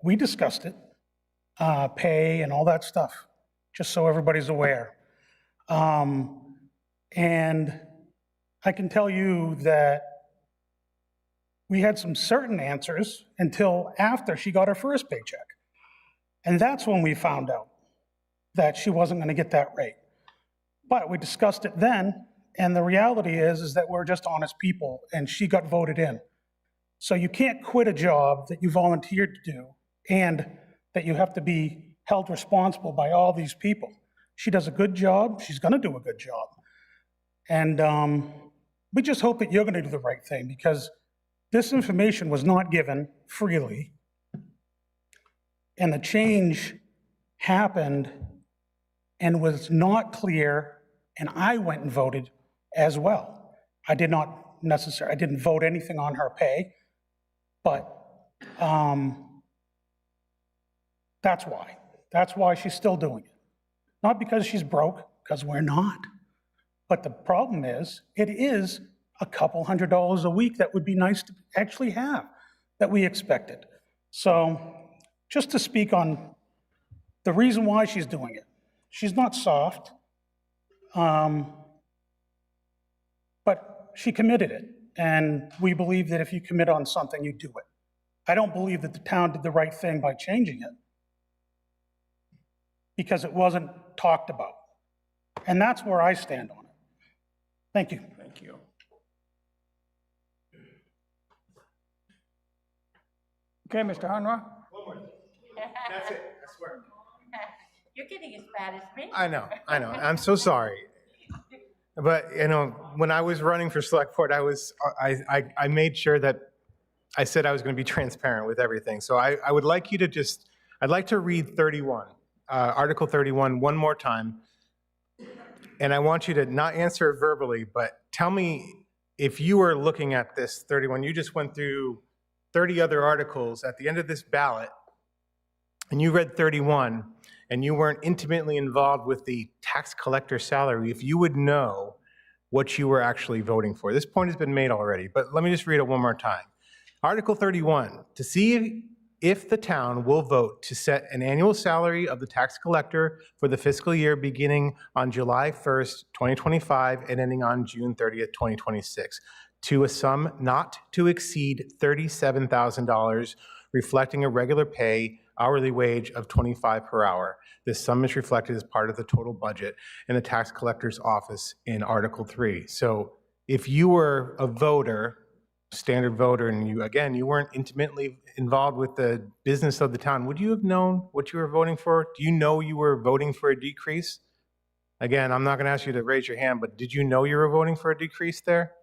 we discussed it, pay and all that stuff, just so everybody's aware. And I can tell you that we had some certain answers until after she got her first paycheck. And that's when we found out that she wasn't going to get that rate. But we discussed it then, and the reality is that we're just honest people, and she got voted in. So you can't quit a job that you volunteered to do and that you have to be held responsible by all these people. She does a good job. She's going to do a good job. And we just hope that you're going to do the right thing, because this information was not given freely. And the change happened and was not clear, and I went and voted as well. I didn't vote anything on her pay, but that's why. That's why she's still doing it. Not because she's broke, because we're not. But the problem is, it is a couple $100s a week that would be nice to actually have, that we expected. So just to speak on the reason why she's doing it. She's not soft, but she committed it. And we believe that if you commit on something, you do it. I don't believe that the town did the right thing by changing it, because it wasn't talked about. And that's where I stand on it. Thank you. Thank you. Okay, Mr. Hanra? One more. That's it, I swear. You're getting as bad as me. I know. I'm so sorry. But, when I was running for select board, I made sure that I said I was going to be transparent with everything. So I would like you to I'd like to read 31, Article 31 one more time. And I want you to not answer it verbally, but tell me if you were looking at this 31, you just went through 30 other articles at the end of this ballot, and you read 31, and you weren't intimately involved with the tax collector salary, if you would know what you were actually voting for. This point has been made already, but let me just read it one more time. Article 31, to see if the town will vote to set an annual salary of the tax collector for the fiscal year beginning on July 1st, 2025 and ending on June 30th, 2026, to a sum not to exceed $37,000, reflecting a regular pay hourly wage of $25 per hour. This sum is reflected as part of the total budget in the tax collector's office in Article 3. So if you were a voter, standard voter, and you weren't intimately involved with the business of the town, would you have known what you were voting for? Do you know you were voting for a decrease? Again, I'm not going to ask you to raise your hand, but did you know you were voting for a decrease there?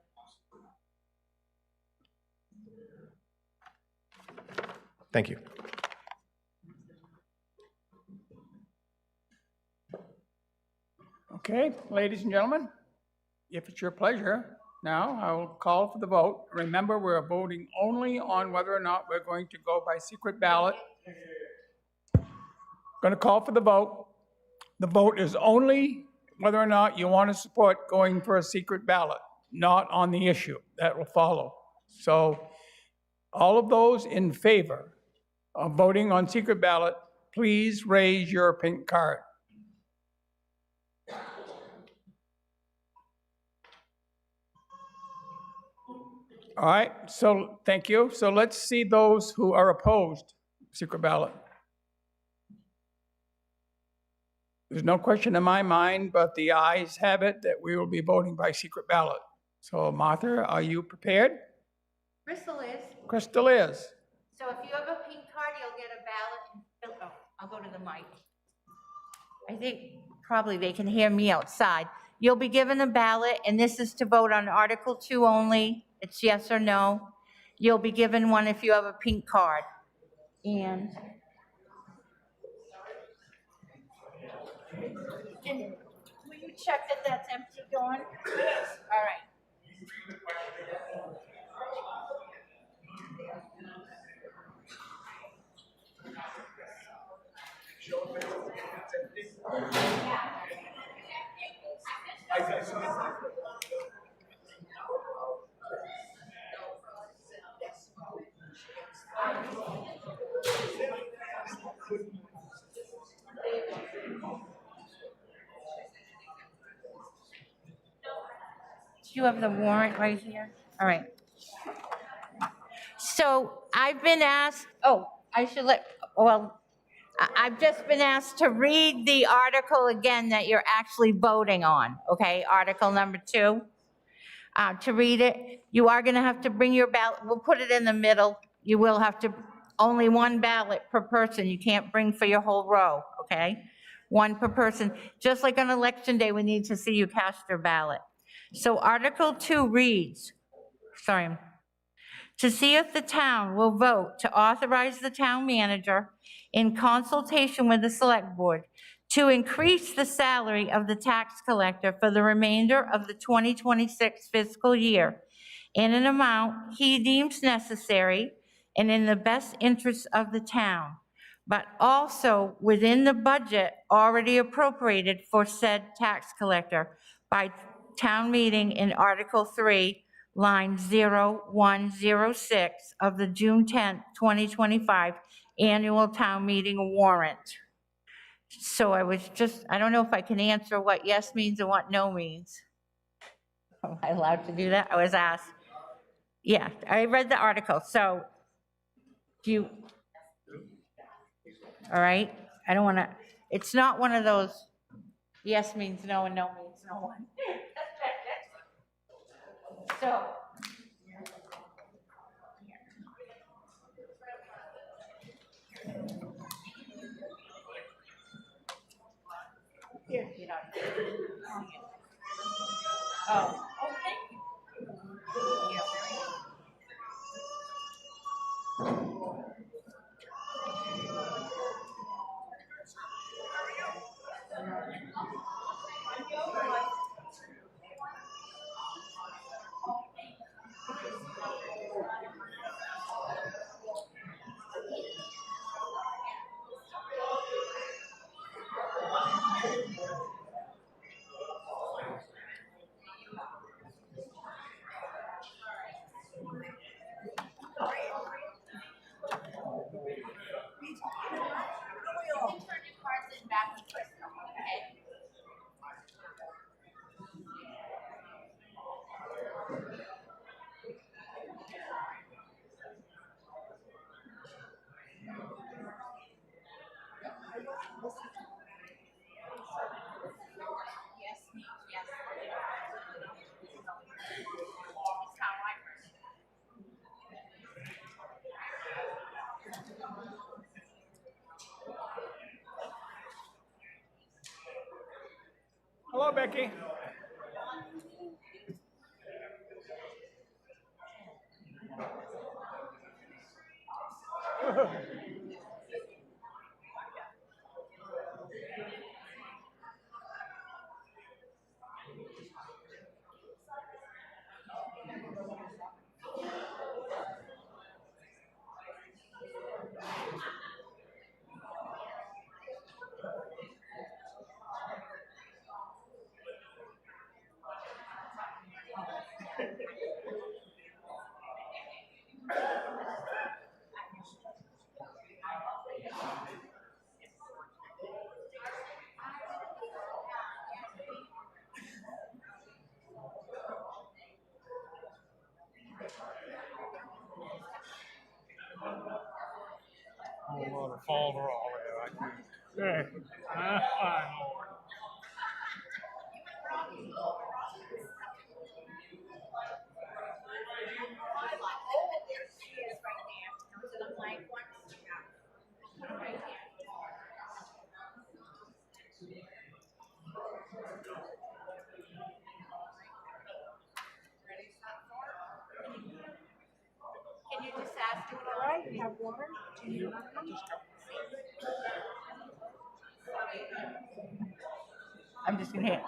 Thank you. Okay, ladies and gentlemen, if it's your pleasure, now I will call for the vote. Remember, we're voting only on whether or not we're going to go by secret ballot. Going to call for the vote. The vote is only whether or not you want to support going for a secret ballot, not on the issue that will follow. So all of those in favor of voting on secret ballot, please raise your pink card. All right, so thank you. So let's see those who are opposed secret ballot. There's no question in my mind, but the ayes have it that we will be voting by secret ballot. So Martha, are you prepared? Crystal is. Crystal is. So if you have a pink card, you'll get a ballot. Oh, I'll go to the mic. I think probably they can hear me outside. You'll be given a ballot, and this is to vote on Article 2 only. It's yes or no. You'll be given one if you have a pink card. And will you check that that's empty, Dawn? Yes. All right. Do you have the warrant right here? All right. So I've been asked, I've just been asked to read the article again that you're actually voting on, okay? Article number 2. To read it, you are gonna have to bring your ballot, we'll put it in the middle. You will have to, only one ballot per person. You can't bring for your whole row, okay? One per person. Just like on election day, we need to see you cast your ballot. So Article 2 reads, to see if the town will vote to authorize the town manager in consultation with the select board to increase the salary of the tax collector for the remainder of the 2026 fiscal year in an amount he deems necessary and in the best interest of the town, but also within the budget already appropriated for said tax collector by town meeting in Article 3, line 0106 of the June 10th, 2025 annual town meeting warrant. So I don't know if I can answer what yes means and what no means. Am I allowed to do that? I was asked. Yeah, I read the article, so all right? I don't wanna, it's not one of those yes means no and no means no one. So. Here, you know. Oh, thank you. Yeah. Becky. Can you just ask him? All right, you have water? Do you need another one? I'm just gonna hit.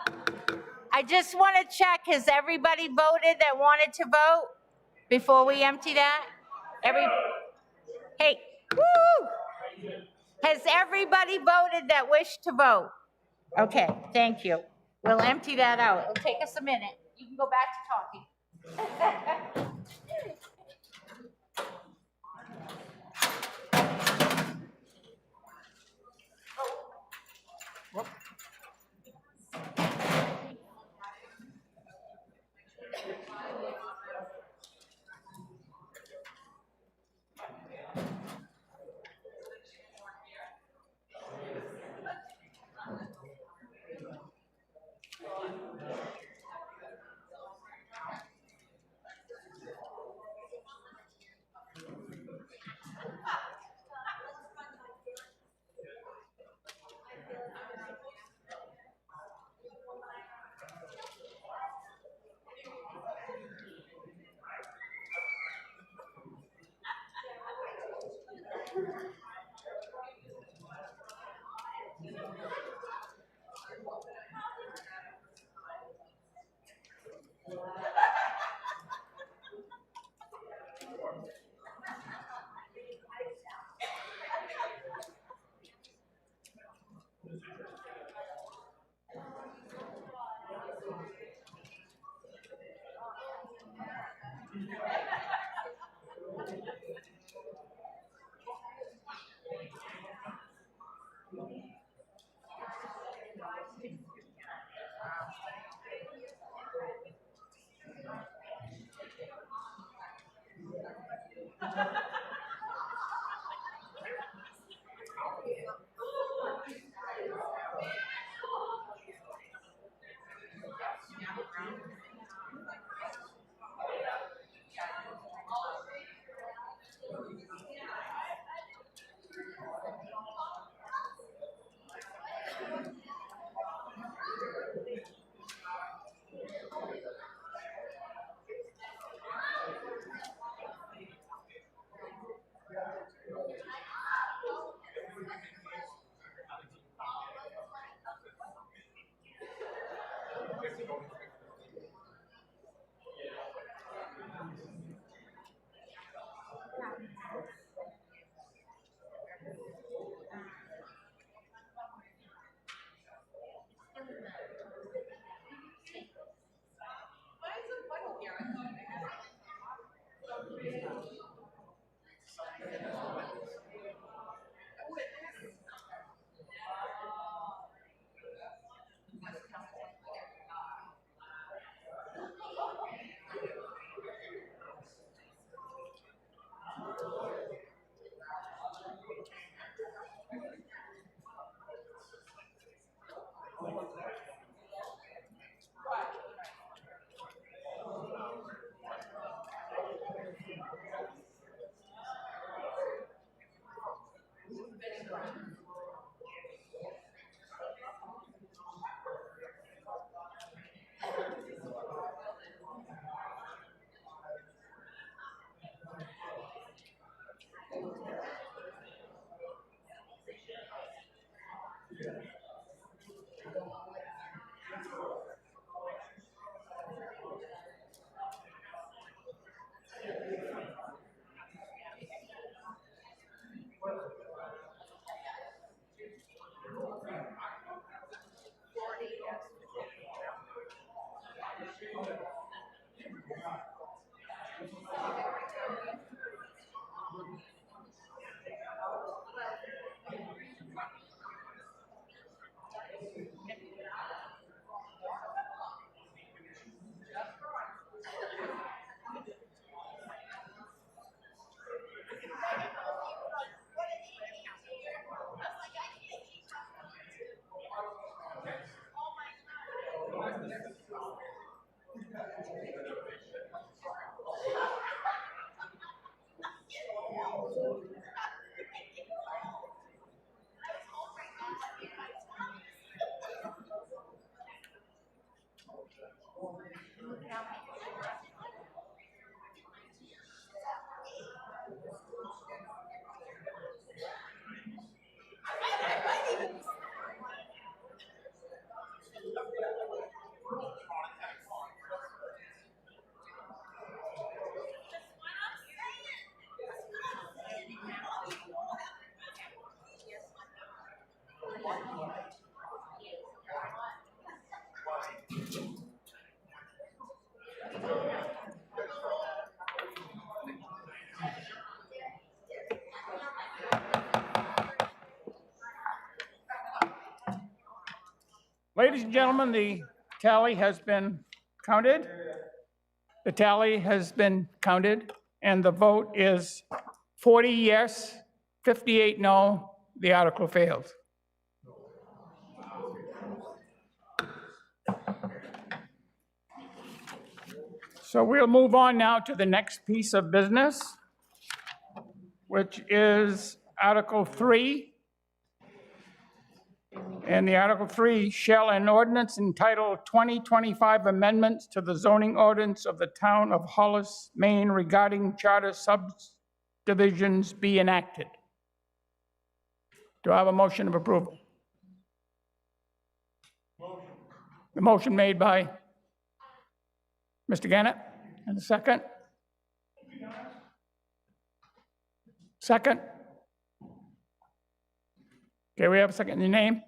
I just want to check, has everybody voted that wanted to vote before we empty that? Hey, woo! Has everybody voted that wished to vote? Okay, thank you. We'll empty that out. It'll take us a minute. You can go back to talking. Ladies and gentlemen, the tally has been counted. The tally has been counted, and the vote is 40 yes, 58 no. The article fails. So we'll move on now to the next piece of business, which is Article 3. And the Article 3, shall an ordinance entitled 2025 Amendments to the Zoning Ordinance of the Town of Hollis, Maine regarding charter subdivisions be enacted? Do I have a motion of approval? Motion. The motion made by Mr. Gannett, and a second? Second? Okay, we have a second. Your name?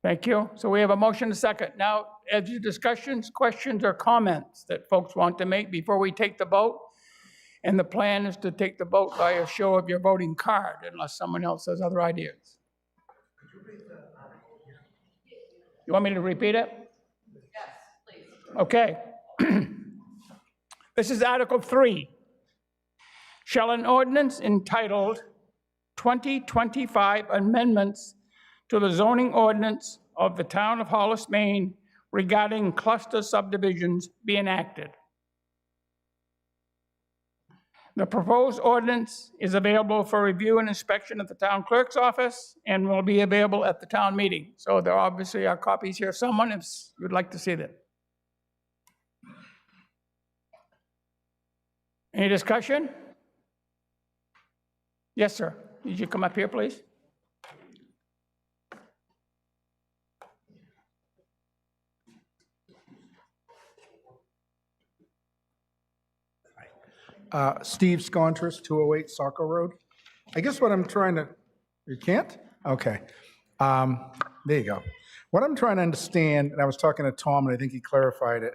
Thank you. So we have a motion and a second. Now, as you discussions, questions, or comments that folks want to make before we take the vote? And the plan is to take the vote by a show of your voting card, unless someone else has other ideas. You want me to repeat it? Yes, please. Okay. This is Article 3. Shall an ordinance entitled 2025 Amendments to the Zoning Ordinance of the Town of Hollis, Maine regarding cluster subdivisions be enacted? The proposed ordinance is available for review and inspection at the town clerk's office and will be available at the town meeting. So there obviously are copies here. Someone, if you'd like to see them. Any discussion? Yes, sir. Did you come up here, please? Steve Scontris, 208 Saco Road. I guess what I'm trying to, you can't? Okay. There you go. What I'm trying to understand, and I was talking to Tom, and I think he clarified it,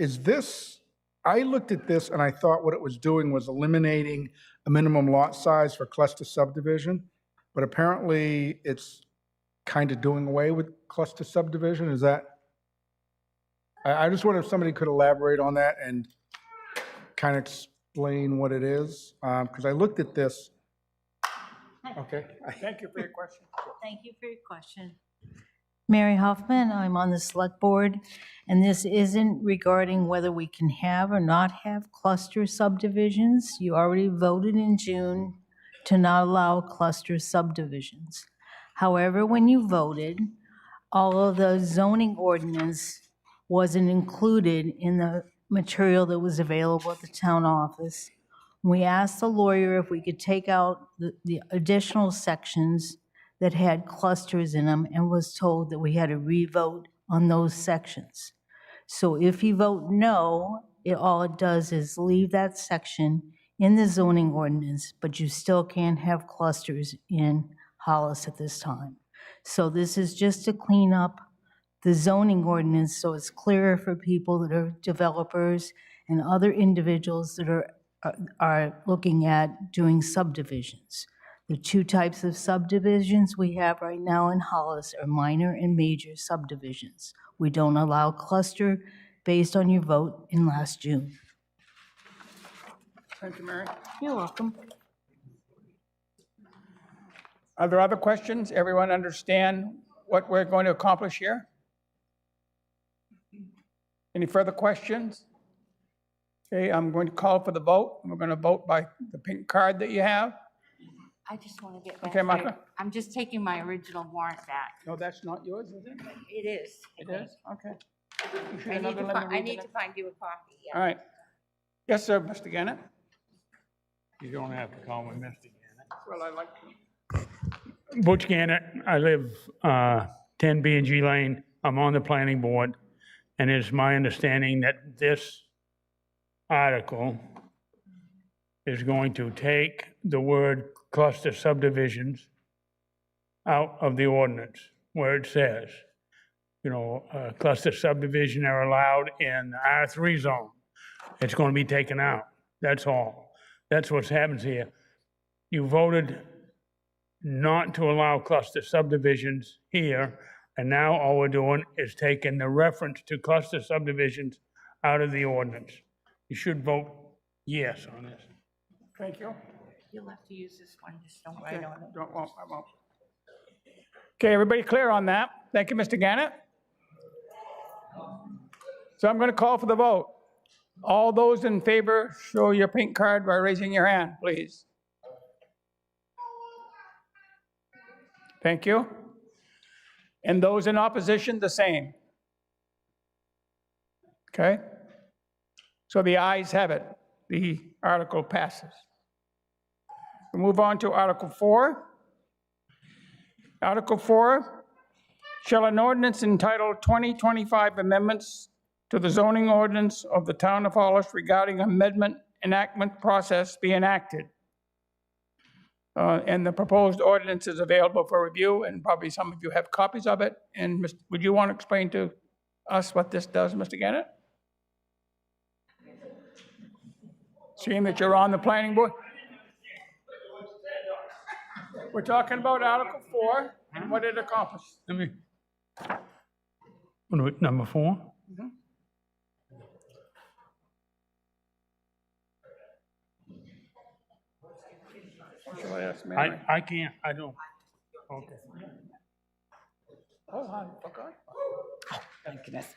is this, I looked at this and I thought what it was doing was eliminating a minimum lot size for cluster subdivision, but apparently it's kind of doing away with cluster subdivision. Is that, I just wonder if somebody could elaborate on that and kind of explain what it is, because I looked at this. Okay. Thank you for your question. Thank you for your question. Mary Hoffman, I'm on the select board, and this isn't regarding whether we can have or not have cluster subdivisions. You already voted in June to not allow cluster subdivisions. However, when you voted, all of the zoning ordinance wasn't included in the material that was available at the town office. We asked the lawyer if we could take out the additional sections that had clusters in them and was told that we had to re-vote on those sections. So if you vote no, all it does is leave that section in the zoning ordinance, but you still can't have clusters in Hollis at this time. So this is just to clean up the zoning ordinance so it's clearer for people that are developers and other individuals that are looking at doing subdivisions. The two types of subdivisions we have right now in Hollis are minor and major subdivisions. We don't allow cluster based on your vote in last June. Thank you, Mary. You're welcome. Are there other questions? Everyone understand what we're going to accomplish here? Any further questions? Okay, I'm going to call for the vote. We're going to vote by the pink card that you have. I just want to get back. Okay, Martha? I'm just taking my original warrant back. No, that's not yours, is it? It is. It is? Okay. You sure I you're not need to gonna let me find, I read the need to next- find you a copy, yeah. All right. Yes, sir, Mr. Gannett? You don't have to call me Mr. Gannett. Well, I like to. Butch Gannett, I live 10 B&G Lane. I'm on the planning board, and it's my understanding that this article is going to take the word cluster subdivisions out of the ordinance, where it says, you know, cluster subdivision are allowed in the R3 zone. It's going to be taken out. That's all. That's what happens here. You voted not to allow cluster subdivisions here, and now all we're doing is taking the reference to cluster subdivisions out of the ordinance. You should vote yes on this. Thank you. You'll have to use this one, just don't Okay, write on it. I won't. Okay, everybody clear on that? Thank you, Mr. Gannett. So I'm going to call for the vote. All those in favor, show your pink card by raising your hand, please. Thank you. And those in opposition, the same. Okay? So the ayes have it. The article passes. We'll move on to Article 4. Article 4, shall an ordinance entitled 2025 Amendments to the zoning ordinance of the town of Hollis regarding amendment enactment process be enacted? And the proposed ordinance is available for review, and probably some of you have copies of it. And would you want to explain to us what this does, Mr. Gannett? Seeing that you're on the planning board. We're talking about Article 4 and what it accomplished. Let me. Number 4? Mhm. Or shall I ask Mary? I can't, I don't. Okay. Oh, I forgot. Thank goodness.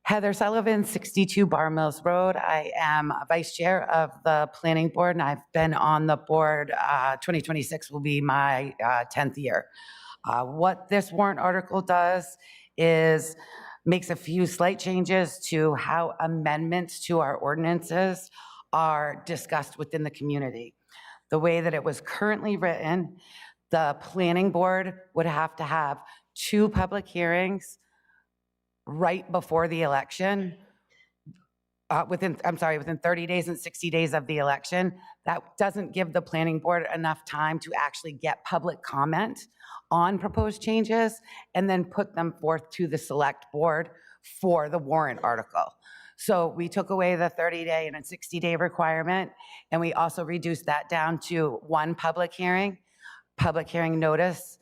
Heather Sullivan, 62 Bar Mills Road. I am vice chair of the planning board, and I've been on the board. 2026 will be my 10th year. What this warrant article does is makes a few slight changes to how amendments to our ordinances are discussed within the community. The way that it was currently written, the planning board would have to have 2 public hearings right before the election, within 30 days and 60 days of the election. That doesn't give the planning board enough time to actually get public comment on proposed changes and then put them forth to the select board for the warrant article. So we took away the 30-day and a 60-day requirement, and we also reduced that down to 1 public hearing. Public hearing notice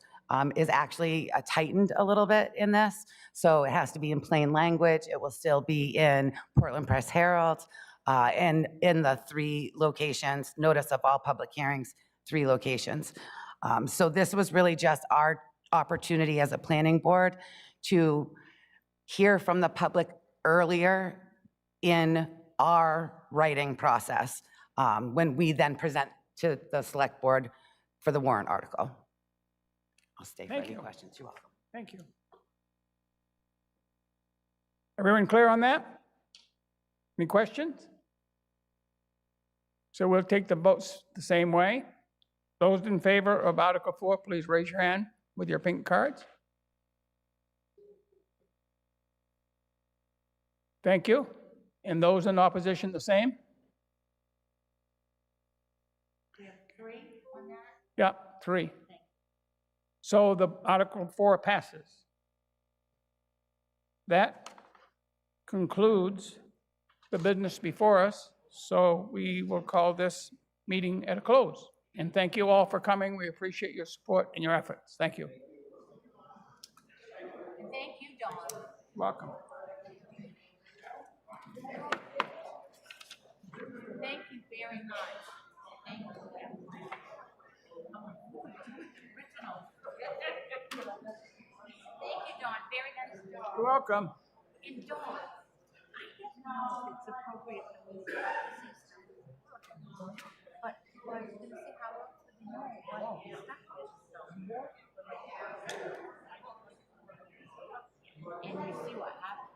is actually tightened a little bit in this. So it has to be in plain language. It will still be in Portland Press Herald and in the 3 locations, notice of all public hearings, 3 locations. So this was really just our opportunity as a planning board to hear from the public earlier in our writing process when we then present to the select board for the warrant article. I'll stay for any questions. You're welcome. Thank you. Everyone clear on that? Any questions? So we'll take the votes the same way. Those in favor of Article 4, please raise your hand with your pink cards. Thank you. And those in opposition, the same? We have 3 on that? Yeah, 3. So the Article 4 passes. That concludes the business before us, so we will call this meeting at a close. And thank you all for coming. We appreciate your support and your efforts. Thank you. And thank you, Dawn. Welcome. Thank you very much. Thank you. Thank you, Dawn. Very nice job. You're welcome. And Dawn, I don't know if it's appropriate And you see what happened.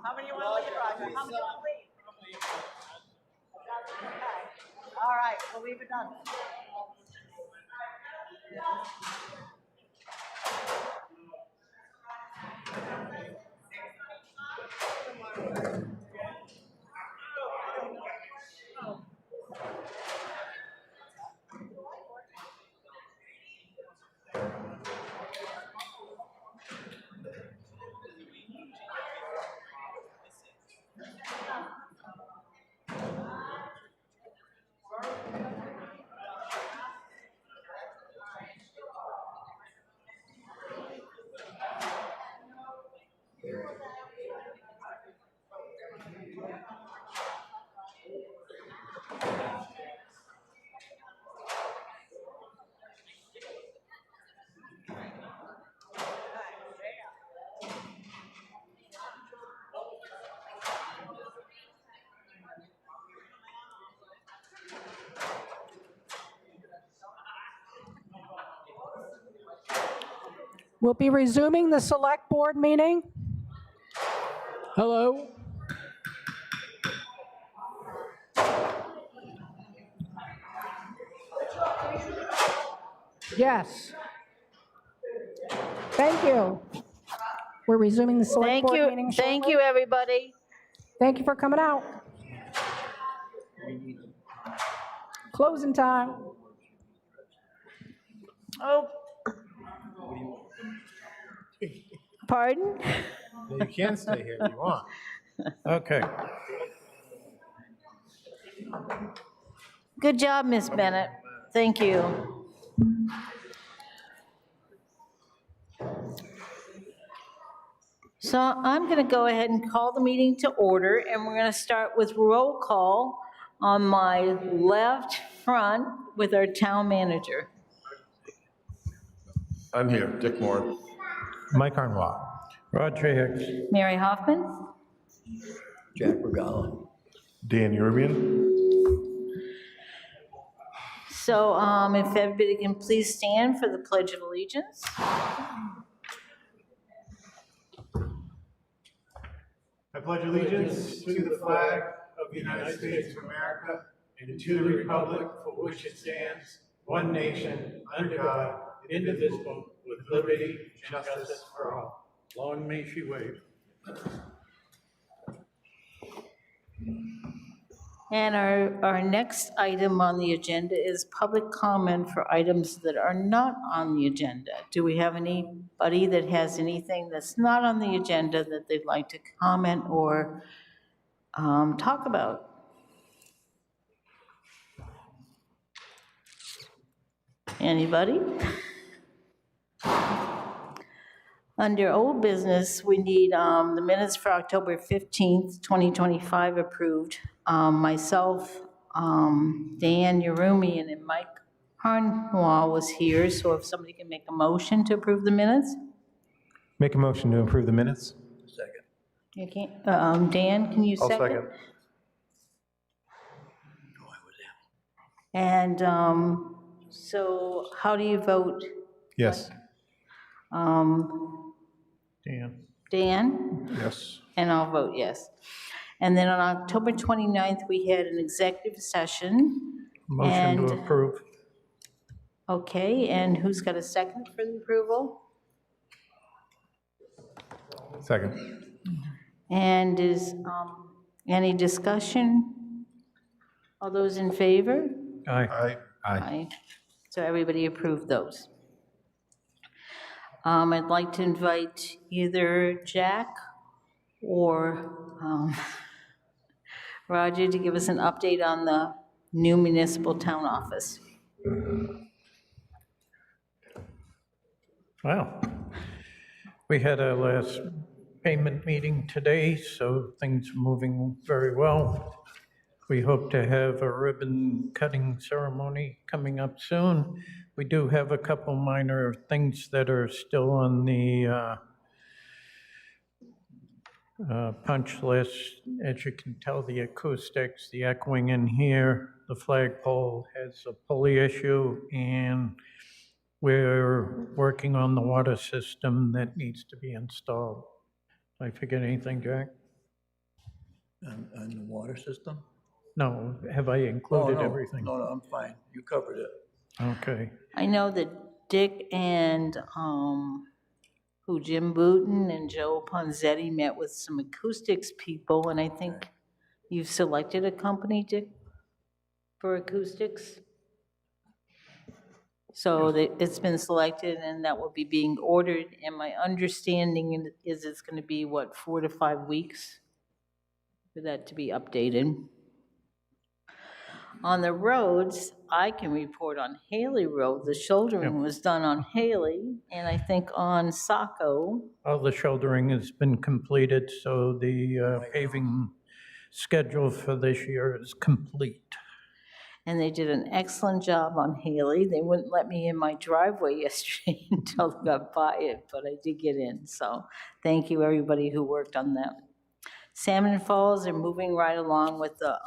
How many you want to leave, Roger? How many you want to leave? Okay. All right, we'll leave it done. We'll be resuming the select board meeting. Hello. Yes. Thank you. We're resuming the select Thank board you, meeting thank shortly. you, everybody. Thank you for coming out. Closing time. Oh. Pardon? You can stay here if you want. Okay. Good job, Miss Bennett. Thank you. So I'm going to go ahead and call the meeting to order, and we're going to start with roll call on my left front with our town manager. I'm here, Dick Moore. Mike Arnois. Roger Hicks. Mary Hoffman. Jack Regala. Dan Urbian. So if everybody can please stand for the Pledge of Allegiance. I pledge allegiance to the flag of the United States of America and to the republic for which it stands, one nation, under God, indivisible, with liberty and justice for all. Long may she wave. And our next item on the agenda is public comment for items that are not on the agenda. Do we have anybody that has anything that's not on the agenda that they'd like to comment or talk about? Anybody? Under old business, we need the minutes for October 15th, 2025 approved. Myself, Dan Urumian, and Mike Harnwell was here, so if somebody can make a motion to approve the minutes? Make a motion to approve the minutes. Second. You can't, Dan, can you I'll second? second. Oh, I was there. And so how do you vote? Yes. Dan. Dan? Yes. And I'll vote yes. And then on October 29th, we had an executive session. Motion and- to approve. Okay, and who's got a second for the approval? Second. And is any discussion? All those in favor? Aye. Aye. So everybody approved those. I'd like to invite either Jack or Roger to give us an update on the new municipal town office. Well, we had our last payment meeting today, so things are moving very well. We hope to have a ribbon cutting ceremony coming up soon. We do have a couple minor things that are still on the punch list. As you can tell, the acoustics, the echoing in here, the flagpole has a pulley issue, and we're working on the water system that needs to be installed. Did I forget anything, Jack? On the water system? No, have I included Oh, no. everything? No, I'm fine. You covered it. Okay. I know that Dick and Jim Booton and Joe Ponzetti met with some acoustics people, and I think you've selected a company, Dick, for acoustics? So it's been selected and that will be being ordered, and my understanding is it's going to be, what, 4 to 5 weeks for that to be updated. On the roads, I can report on Haley Road, the shouldering was done on Haley, and I think on Saco. All the shouldering has been completed, so the paving schedule for this year is complete. And they did an excellent job on Haley. They wouldn't let me in my driveway yesterday until they got by it, but I did get in. So thank you, everybody who worked on that. Salmon Falls are moving right along with the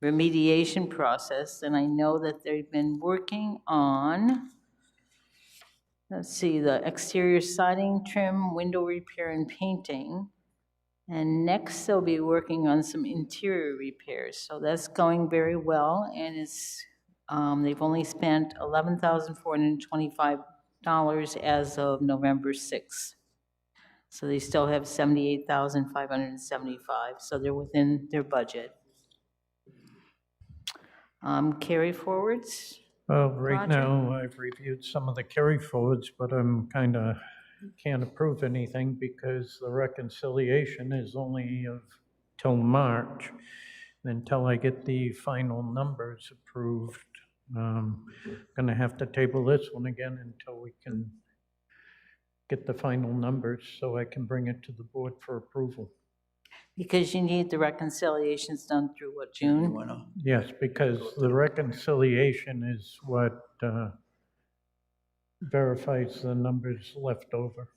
remediation process, and I know that they've been working on Let's see, the exterior siding, trim, window repair and painting. And next, they'll be working on some interior repairs. So that's going very well, and they've only spent $11,425 as of November 6th. So they still have $78,575, so they're within their budget. Carry forwards? Well, right Roger? now, I've reviewed some of the carry forwards, but I'm kind of, can't approve anything because the reconciliation is only till March. Until I get the final numbers approved, gonna have to table this one again until we can get the final numbers so I can bring it to the board for approval. Because you need the reconciliations done through what, June? Yes, because the reconciliation is what verifies the numbers left over.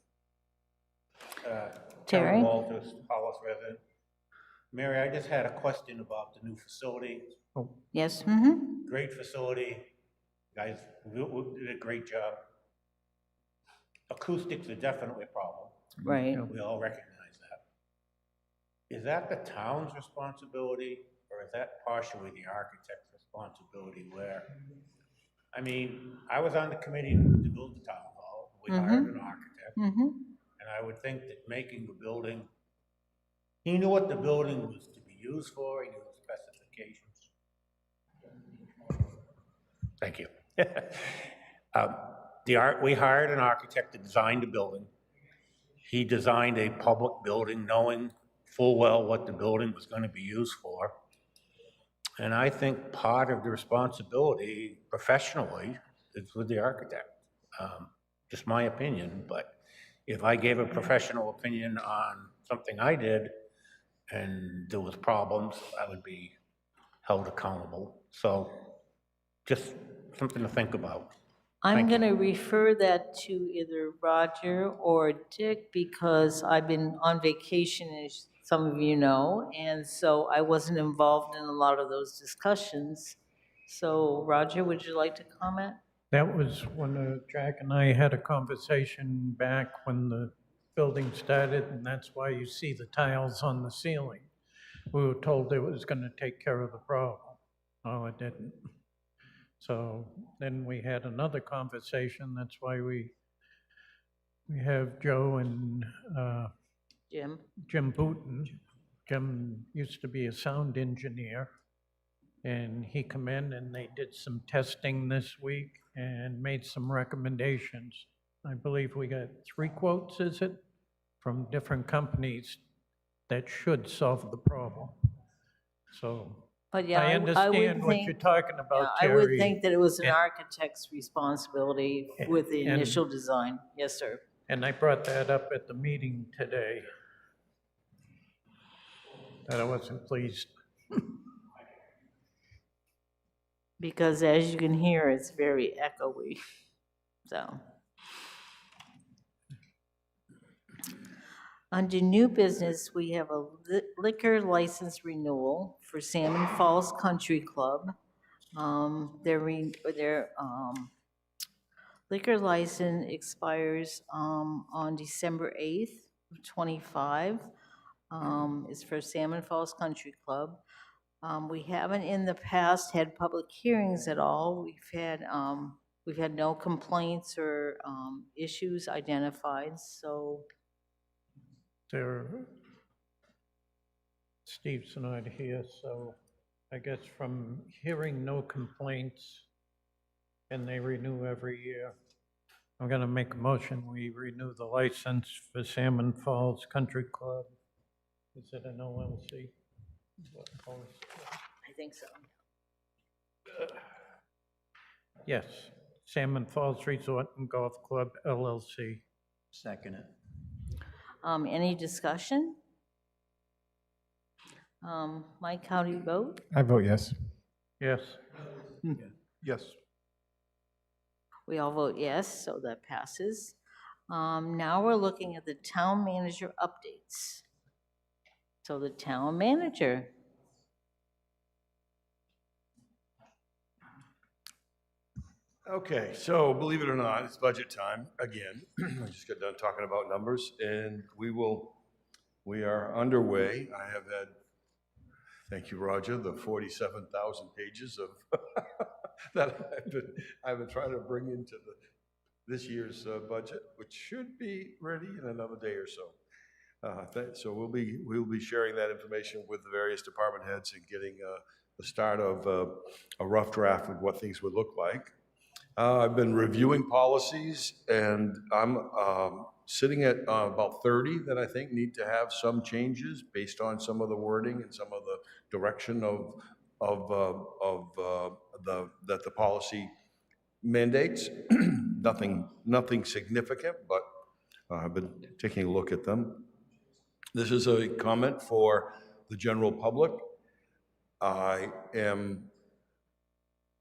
Terry? Terry Walters, Hollis resident. Mary, I just had a question about the new facility. Oh. Yes, Great facility. Guys did a great job. Acoustics are definitely a problem. Right. We all recognize that. Is that the town's responsibility, or is that partially the architect's responsibility where, I mean, I was on the committee to build the town hall. We hired an architect. And I would think that making the building, he knew what the building was to be used for, he knew the specifications. Thank you. We hired an architect to design the building. He designed a public building knowing full well what the building was going to be used for. And I think part of the responsibility professionally is with the architect. Just my opinion, but if I gave a professional opinion on something I did and there was problems, I would be held accountable. So just something to think about. I'm going to refer that to either Roger or Dick because I've been on vacation, as some of you know, and so I wasn't involved in a lot of those discussions. So Roger, would you like to comment? That was when Jack and I had a conversation back when the building started, and that's why you see the tiles on the ceiling. We were told it was going to take care of the problem. Oh, it didn't. So then we had another conversation. That's why we have Joe and Jim Booton. Jim used to be a sound engineer, and he come in and they did some testing this week and made some recommendations. I believe we got 3 quotes, is it, from different companies that should solve the problem. So But yeah, I would understand what think- you're talking about, Yeah, I would Terry. think that it was an and- architect's responsibility with the and- initial design. Yes, sir. And I brought that up at the meeting today, that I wasn't pleased. Because as you can hear, it's very echoey, so. Under new business, we have a liquor license renewal for Salmon Falls Country Club. Their liquor license expires on December 8th, 25. It's for Salmon Falls Country Club. We haven't in the past had public hearings at all. We've had no complaints or issues identified, so. Steve's not here, so I guess from hearing no complaints, and they renew every year, I'm gonna make a motion, we renew the license for Salmon Falls Country Club. Is it an LLC? I think so. Yes, Salmon Falls Resort and Golf Club LLC. Second it. Any discussion? Mike, how do you vote? I vote yes. Yes. Yes. We all vote yes, so that passes. Now we're looking at the town manager updates. So the town manager. Okay, so believe it or not, it's budget time again. I just got done talking about numbers, and we are underway. I have had, thank you, Roger, the 47,000 pages of that I've been trying to bring into this year's budget, which should be ready in another day or so. So we'll be sharing that information with the various department heads and getting the start of a rough draft of what things would look like. I've been reviewing policies, and I'm sitting at about 30 that I think need to have some changes based on some of the wording and some of the direction that the policy mandates. Nothing significant, but I've been taking a look at them. This is a comment for the general public. I am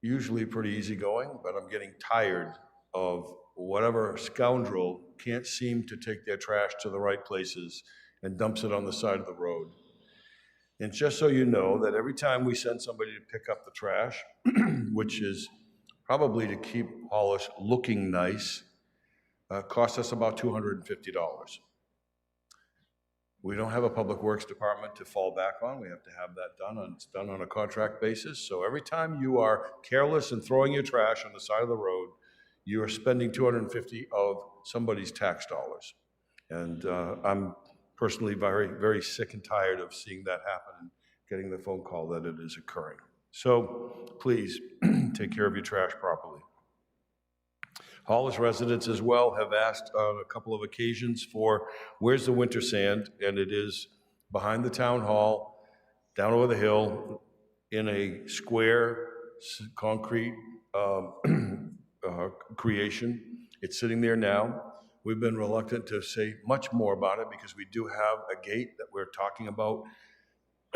usually pretty easygoing, but I'm getting tired of whatever scoundrel can't seem to take their trash to the right places and dumps it on the side of the road. And just so you know that every time we send somebody to pick up the trash, which is probably to keep Hollis looking nice, costs us about $250. We don't have a public works department to fall back on. We have to have that done. It's done on a contract basis. So every time you are careless and throwing your trash on the side of the road, you are spending $250 of somebody's tax dollars. And I'm personally very, very sick and tired of seeing that happen and getting the phone call that it is occurring. So please take care of your trash properly. Hollis residents as well have asked on a couple of occasions for where's the winter sand, and it is behind the town hall, down over the hill, in a square concrete creation. It's sitting there now. We've been reluctant to say much more about it because we do have a gate that we're talking about,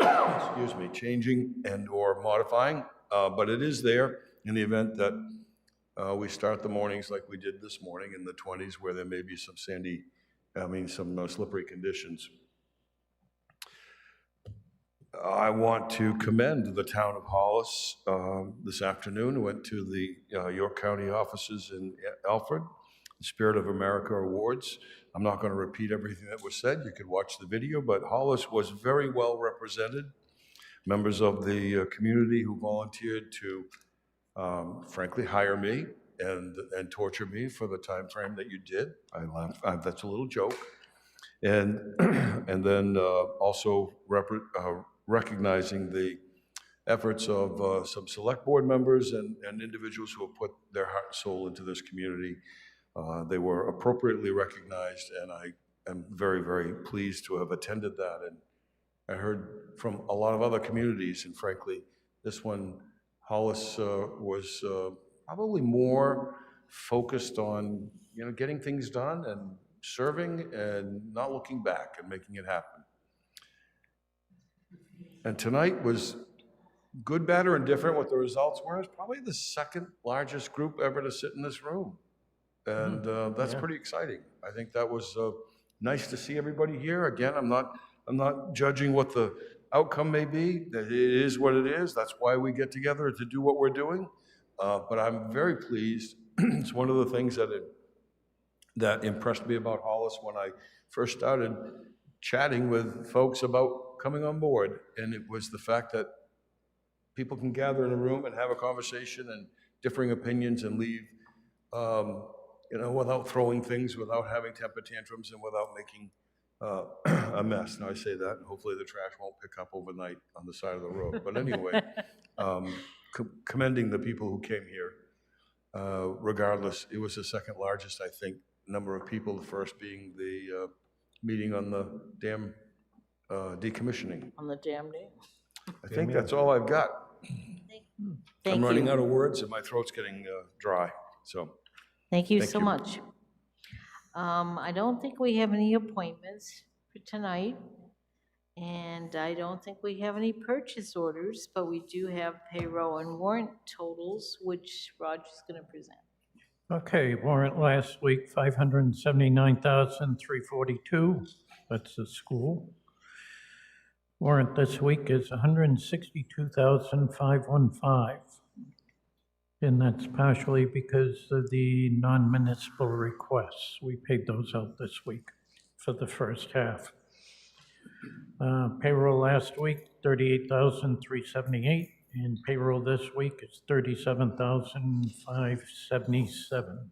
excuse me, changing and or modifying, but it is there in the event that we start the mornings like we did this morning in the 20s where there may be some slippery conditions. I want to commend the town of Hollis this afternoon. Went to the York County offices in Alfred, the Spirit of America Awards. I'm not going to repeat everything that was said. You could watch the video, but Hollis was very well represented. Members of the community who volunteered to frankly hire me and torture me for the time frame that you did. I laugh. That's a little joke. And then also recognizing the efforts of some select board members and individuals who have put their heart and soul into this community. They were appropriately recognized, and I am very, very pleased to have attended that. And I heard from a lot of other communities, and frankly, this one, Hollis was probably more focused on getting things done and serving and not looking back and making it happen. And tonight was good, bad, or indifferent what the results were. It's probably the second largest group ever to sit in this room. And that's pretty exciting. I think that was nice to see everybody here. Again, I'm not judging what the outcome may be. It is what it is. That's why we get together to do what we're doing. But I'm very pleased. It's one of the things that impressed me about Hollis when I first started chatting with folks about coming on board. And it was the fact that people can gather in a room and have a conversation and differing opinions and leave, without throwing things, without having temper tantrums, and without making a mess. Now I say that, and hopefully the trash won't pick up overnight on the side of the road. But anyway, commending the people who came here. Regardless, it was the second largest, I think, number of people, the first being the meeting on the dam decommissioning. On the dam day. I think that's all I've got. Thank I'm running you. out of words and my throat's getting dry, so. Thank you so much. I don't think we have any appointments for tonight, and I don't think we have any purchase orders, but we do have payroll and warrant totals, which Roger's going to present. Okay, warrant last week, 579,342. That's the school. Warrant this week is 162,515. And that's partially because of the non-municipal requests. We paid those out this week for the first half. Payroll last week, 38,378, and payroll this week is 37,577.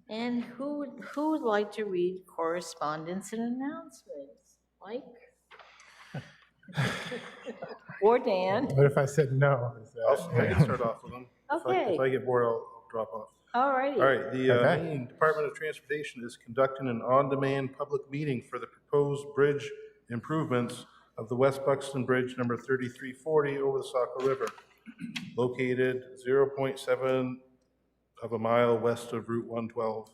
And who would like to read correspondence and announcements? Mike? Or Dan? What if I said no? I can start off with them. Okay. If I get bored, I'll drop off. All righty. All right, the Okay. Maine Department of Transportation is conducting an on-demand public meeting for the proposed bridge improvements of the West Buxton Bridge number 3340 over the Saco River, located 0.7 of a mile west of Route 112.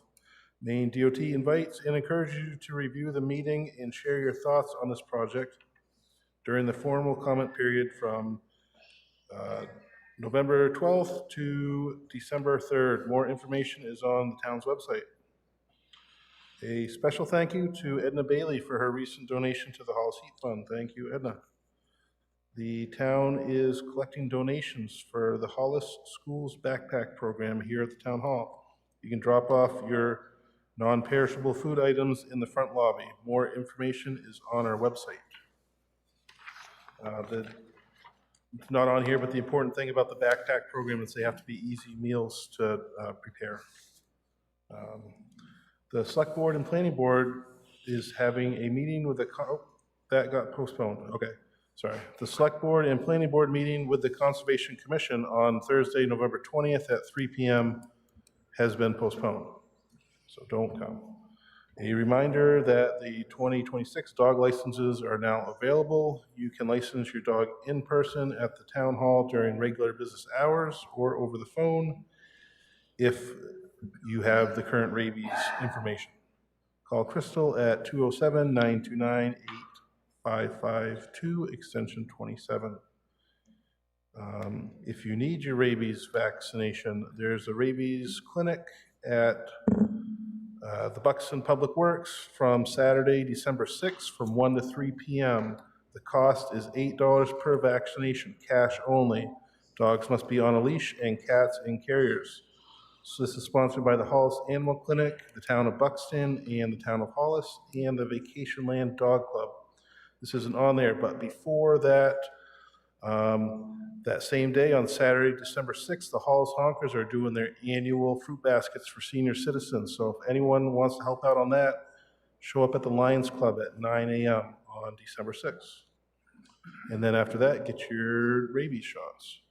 Maine DOT invites and encourages you to review the meeting and share your thoughts on this project during the formal comment period from November 12th to December 3rd. More information is on the town's website. A special thank you to Edna Bailey for her recent donation to the Hollis Heat Fund. Thank you, Edna. The town is collecting donations for the Hollis Schools Backpack Program here at the town hall. You can drop off your non-perishable food items in the front lobby. More information is on our website. It's not on here, but the important thing about the backpack program is they have to be easy meals to prepare. The Select Board and Planning Board is having a meeting with the, that got postponed, okay, sorry. The Select Board and Planning Board meeting with the Conservation Commission on Thursday, November 20th at 3 p.m. has been postponed, so don't come. A reminder that the 2026 dog licenses are now available. You can license your dog in person at the town hall during regular business hours or over the phone if you have the current rabies information. Call Crystal at 207-929-8552, extension 27. If you need your rabies vaccination, there's a rabies clinic at the Buxton Public Works from Saturday, December 6th from 1 to 3 p.m. The cost is $8 per vaccination, cash only. Dogs must be on a leash and cats in carriers. So this is sponsored by the Hollis Animal Clinic, the town of Buxton, and the town of Hollis, and the Vacation Land Dog Club. This isn't on there, but before that, that same day on Saturday, December 6th, the Hollis Honkers are doing their annual fruit baskets for senior citizens. So if anyone wants to help out on that, show up at the Lions Club at 9 a.m. on December 6th. And then after that, get your rabies shots.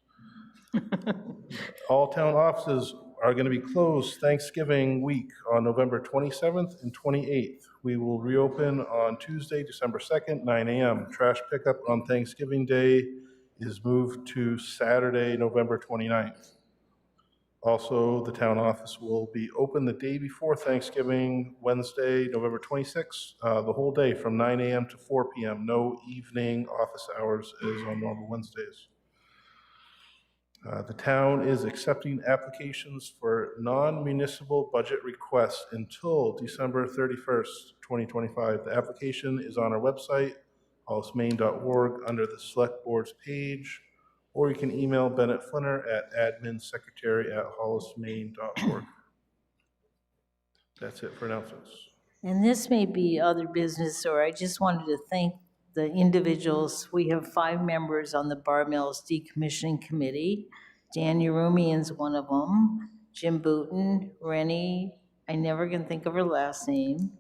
All town offices are going to be closed Thanksgiving week on November 27th and 28th. We will reopen on Tuesday, December 2nd, 9 a.m. Trash pickup on Thanksgiving Day is moved to Saturday, November 29th. Also, the town office will be open the day before Thanksgiving, Wednesday, November 26th, the whole day from 9 a.m. to 4 p.m. No evening office hours as on normal Wednesdays. The town is accepting applications for non-municipal budget requests until December 31st, 2025. The application is on our website, hollismaine.org, under the Select Board's page, or you can email Bennett Flinner at adminsecretary@hollismaine.org. That's it for announcements. And this may be other business, or I just wanted to thank the individuals. We have 5 members on the Bar Mills Decommissioning Committee. Dan Yerumian's one of them. Jim Booton, Rennie, I never can think of her last name.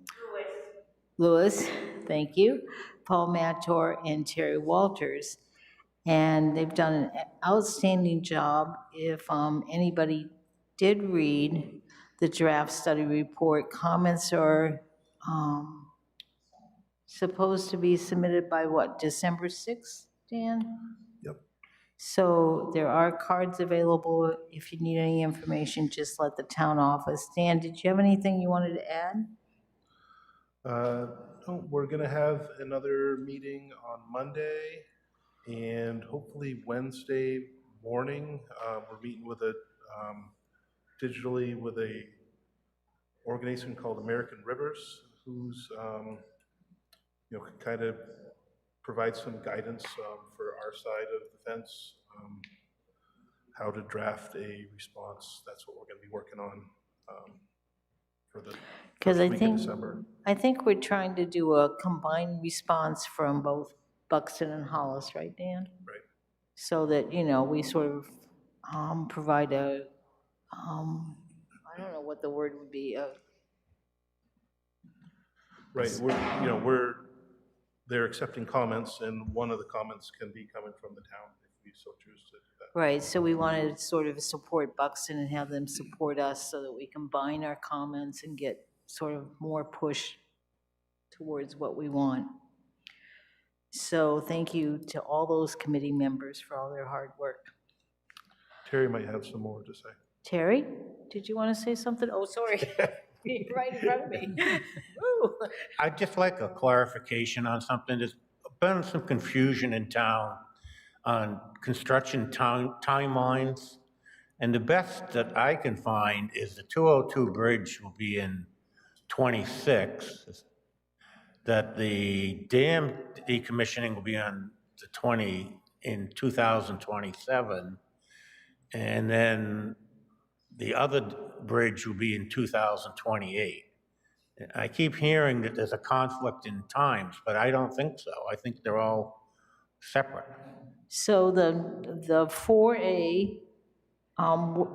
Lewis, thank you. Paul Mator and Terry Walters. And they've done an outstanding job. If anybody did read the draft study report, comments are supposed to be submitted by what, December 6th, Dan? Yep. So there are cards available. If you need any information, just let the town office. Dan, did you have anything you wanted to add? No, we're going to have another meeting on Monday, and hopefully Wednesday morning, we're meeting with a digitally with a organization called American Rivers, who's kind of provide some guidance for our side of the fence, how to draft a response. That's what we're going to be working on for the Because first I week think, of December. I think we're trying to do a combined response from both Buxton and Hollis, right, Dan? Right. So that, you know, we sort of provide a, I don't know what the word would be, Right, they're accepting comments, and one of the comments can be coming from the town if we so choose to do that. right, so we want to sort of support Buxton and have them support us so that we combine our comments and get sort of more push towards what we want. So thank you to all those committee members for all their hard work. Terry might have some more to say. Terry, did you want to say something? Oh, sorry. Right in front of me. Ooh. I'd just like a clarification on something. There's been some confusion in town on construction timelines. And the best that I can find is the 202 bridge will be in 26, that the dam decommissioning will be on in 2027, and then the other bridge will be in 2028. I keep hearing that there's a conflict in times, but I don't think so. I think they're all separate. So the 4A,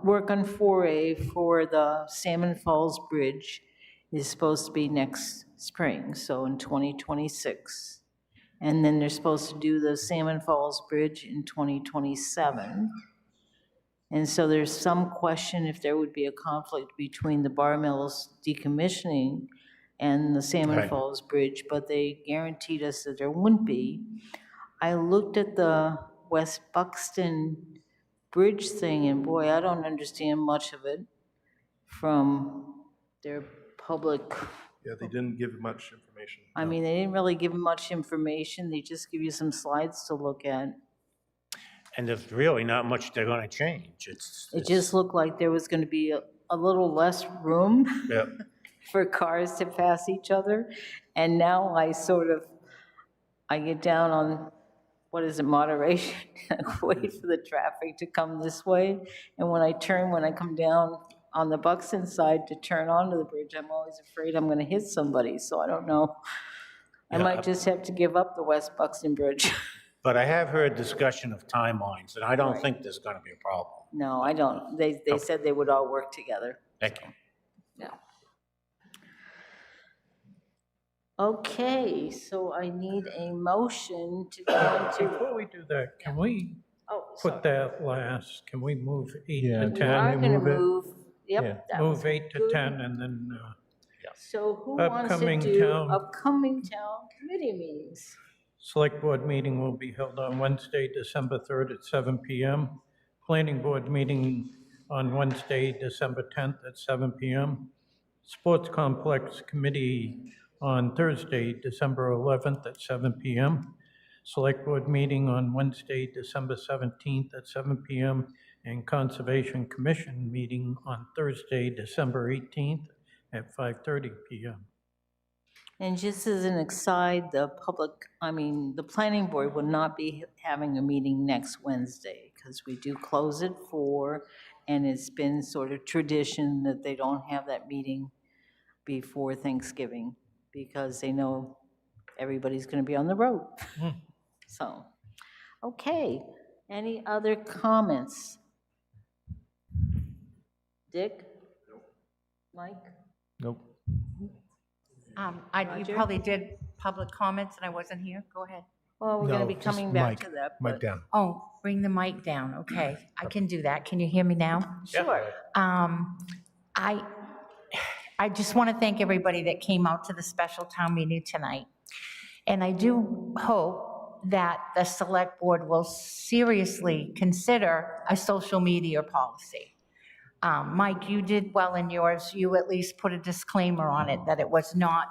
work on 4A for the Salmon Falls Bridge is supposed to be next spring, so in 2026. And then they're supposed to do the Salmon Falls Bridge in 2027. And so there's some question if there would be a conflict between the Bar Mills decommissioning and the Salmon Right. Falls Bridge, but they guaranteed us that there wouldn't be. I looked at the West Buxton Bridge thing, and boy, I don't understand much of it from their public. Yeah, they didn't give much information. I mean, they didn't really give much information. They just give you some slides to look at. And there's really not much they're going to change. It just looked like there was going to be a little less room Yep. for cars to pass each other. And now I get down on, what is it, moderation, and wait for the traffic to come this way. And when I come down on the Buxton side to turn onto the bridge, I'm always afraid I'm going to hit somebody. So I don't know. I might just have to give up the West Buxton Bridge. But I have heard discussion of timelines, and I don't think there's going to be a problem. No, I don't. They said they would all work together. Thank you. Yeah. Okay, so I need a motion to go into. Before we do that, can we put that last, can we move 8 to 10? We are going to move, yep. Yeah. that was Move 8 to good. 10 and then So who wants to upcoming do town- upcoming town committee meetings? Select Board meeting will be held on Wednesday, December 3rd at 7 PM. Planning Board meeting on Wednesday, December 10th at 7 PM. Sports Complex Committee on Thursday, December 11th at 7 PM. Select Board meeting on Wednesday, December 17th at 7 PM. And Conservation Commission meeting on Thursday, December 18th at 5:30 PM. And just as an aside, the planning board will not be having a meeting next Wednesday because we do close at 4, and it's been sort of tradition that they don't have that meeting before Thanksgiving because they know everybody's going to be on the road. So, okay, any other comments? Dick? Mike? Nope. You probably did public comments and I wasn't here. Go ahead. Well, we're going to be coming back to that. Mic but- down. Oh, bring the mic down. Okay, I can do that. Can you hear me now? Sure. I just want to thank everybody that came out to the special town meeting tonight. And I do hope that the select board will seriously consider a social media policy. Mike, you did well in yours. You at least put a disclaimer on it that it was not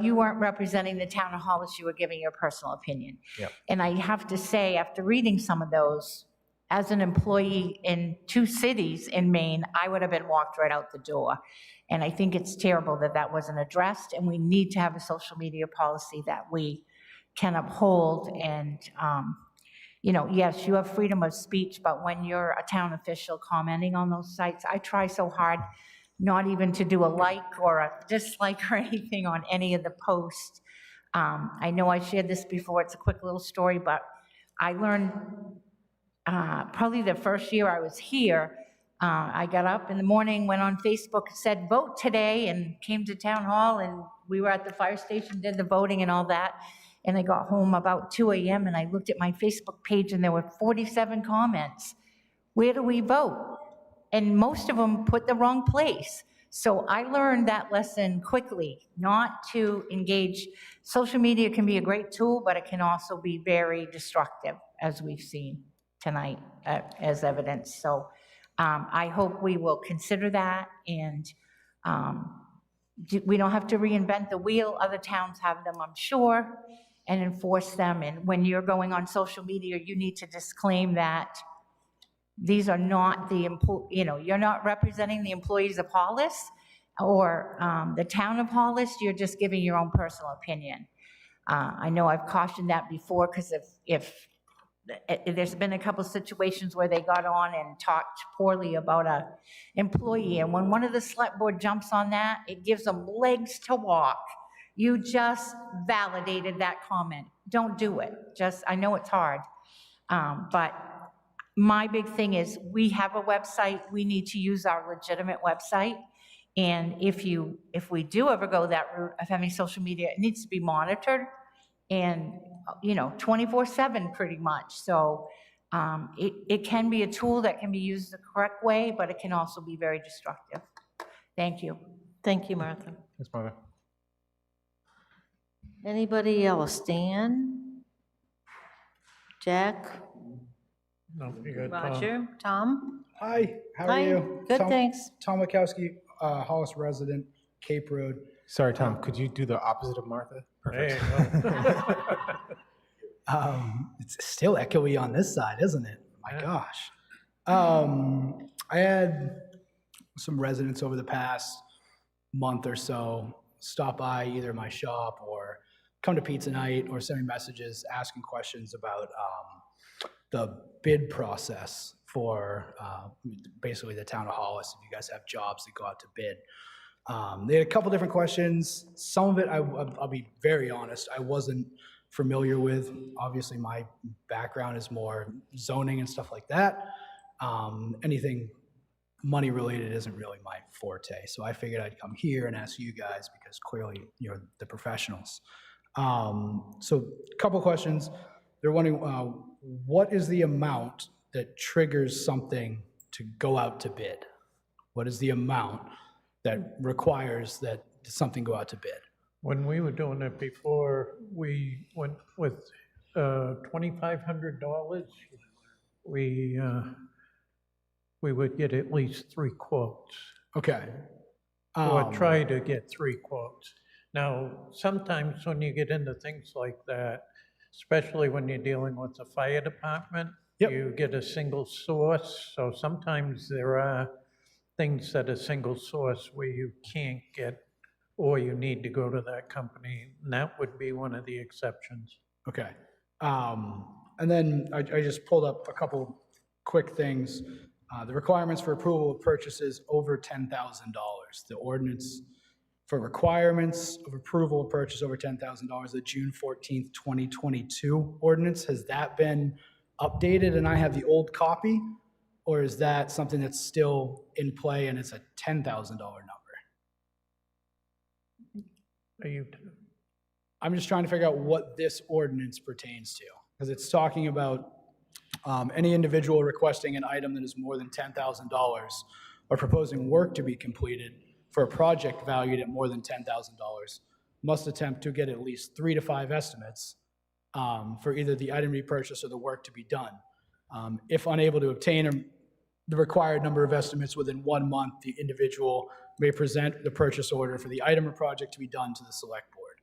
you weren't representing the town of Hollis, you were giving your personal opinion. Yep. And I have to say, after reading some of those, as an employee in 2 cities in Maine, I would have been walked right out the door. And I think it's terrible that that wasn't addressed, and we need to have a social media policy that we can uphold. And, you know, yes, you have freedom of speech, but when you're a town official commenting on those sites, I try so hard not even to do a like or a dislike or anything on any of the posts. I know I shared this before, it's a quick little story, but I learned probably the first year I was here, I got up in the morning, went on Facebook, said vote today, and came to town hall, and we were at the fire station, did the voting and all that. And I got home about 2 a.m. and I looked at my Facebook page and there were 47 comments. Where do we vote? And most of them put the wrong place. So I learned that lesson quickly, not to engage. Social media can be a great tool, but it can also be very destructive, as we've seen tonight as evidence. So I hope we will consider that, and we don't have to reinvent the wheel. Other towns have them, I'm sure, and enforce them. And when you're going on social media, you need to disclaim that these are not the, you know, you're not representing the employees of Hollis or the town of Hollis, you're just giving your own personal opinion. I know I've cautioned that before, because if there's been a couple situations where they got on and talked poorly about a employee, and when one of the select board jumps on that, it gives them legs to walk. You just validated that comment. Don't do it. Just, I know it's hard, but my big thing is we have a website. We need to use our legitimate website. And if we do ever go that route of having social media, it needs to be monitored and, you know, 24/7 pretty much. So it can be a tool that can be used the correct way, but it can also be very destructive. Thank you. Thank you, Martha. Thanks, Martha. Anybody else? Dan? Jack? No, you got Tom. Roger? Tom? Hi, how Hi. are you? Good, Tom- thanks. Tom Wachowski, Hollis resident, Cape Road. Sorry, Tom, could you do the opposite of Martha? There Perfect. you go. It's still echoey on this side, isn't it? My gosh. I had some residents over the past month or so stop by either my shop or come to pizza night or send me messages asking questions about the bid process for basically the town of Hollis. If you guys have jobs that go out to bid. They had a couple different questions. Some of it, I'll be very honest, I wasn't familiar with. Obviously, my background is more zoning and stuff like that. Anything money related isn't really my forte. So I figured I'd come here and ask you guys because clearly you're the professionals. So a couple questions. They're wondering, what is the amount that triggers something to go out to bid? What is the amount that requires that something go out to bid? When we were doing it before, we went with $2,500. We would get at least 3 quotes. Okay. Or try to get 3 quotes. Now, sometimes when you get into things like that, especially when you're dealing with the fire department, you get a single source. So sometimes there are things that a single source where you can't get, or you need to go to that company, and that would be one of the exceptions. Okay. And then I just pulled up a couple quick things. The requirements for approval of purchases over $10,000. The ordinance for requirements of approval of purchase over $10,000, the June 14th, 2022 ordinance, has that been updated and I have the old copy? Or is that something that's still in play and it's a $10,000 number? I'm just trying to figure out what this ordinance pertains to, because it's talking about any individual requesting an item that is more than $10,000 or proposing work to be completed for a project valued at more than $10,000 must attempt to get at least 3 to 5 estimates for either the item to be purchased or the work to be done. If unable to obtain the required number of estimates within 1 month, the individual may present the purchase order for the item or project to be done to the select board.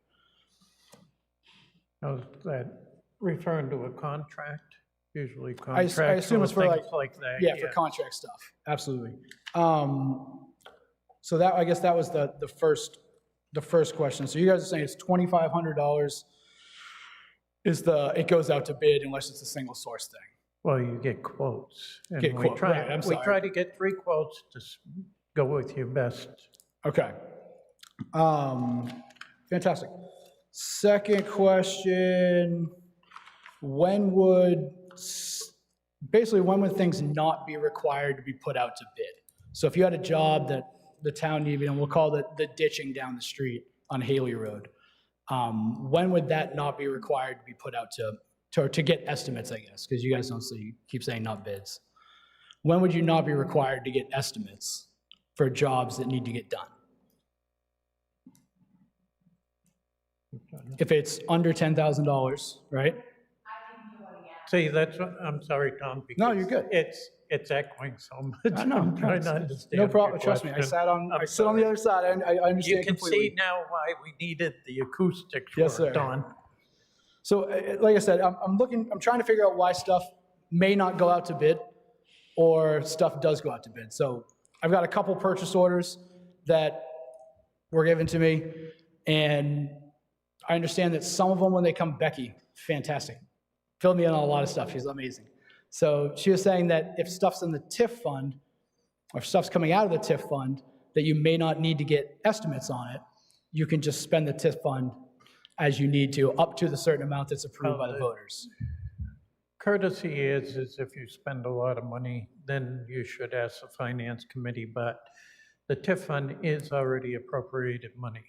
Now, is that referring to a contract? Usually I assume it's for things like that. Yeah, for contract stuff, absolutely. So that, I guess that was the first question. So you guys are saying it's $2,500 it goes out to bid unless it's a single source thing. Well, you get quotes. And Get we quote, try, right, I'm we sorry. try to get 3 quotes to go with your best. Okay. Fantastic. Second question, when would things not be required to be put out to bid? So if you had a job that the town needed, and we'll call it the ditching down the street on Haley Road, when would that not be required to be put out to get estimates, I guess, because you guys don't say, you keep saying not bids. When would you not be required to get estimates for jobs that need to get done? If it's under $10,000, right? See, that's what, I'm sorry, Tom. No, you're good. It's echoing so much. I know. I'm trying to understand. No problem. your Trust me. I question. sit on the other side. I understand You can completely. see now why we needed the acoustics Yes, worked sir. on. So, like I said, I'm trying to figure out why stuff may not go out to bid or stuff does go out to bid. So I've got a couple purchase orders that were given to me, and I understand that some of them, when they come, Becky, fantastic. Filled me in on a lot of stuff. She's amazing. So she was saying that if stuff's in the TIF fund, or if stuff's coming out of the TIF fund, that you may not need to get estimates on it. You can just spend the TIF fund as you need to, up to the certain amount that's approved by the voters. Courtesy is if you spend a lot of money, then you should ask the finance committee, but the TIF fund is already appropriated money.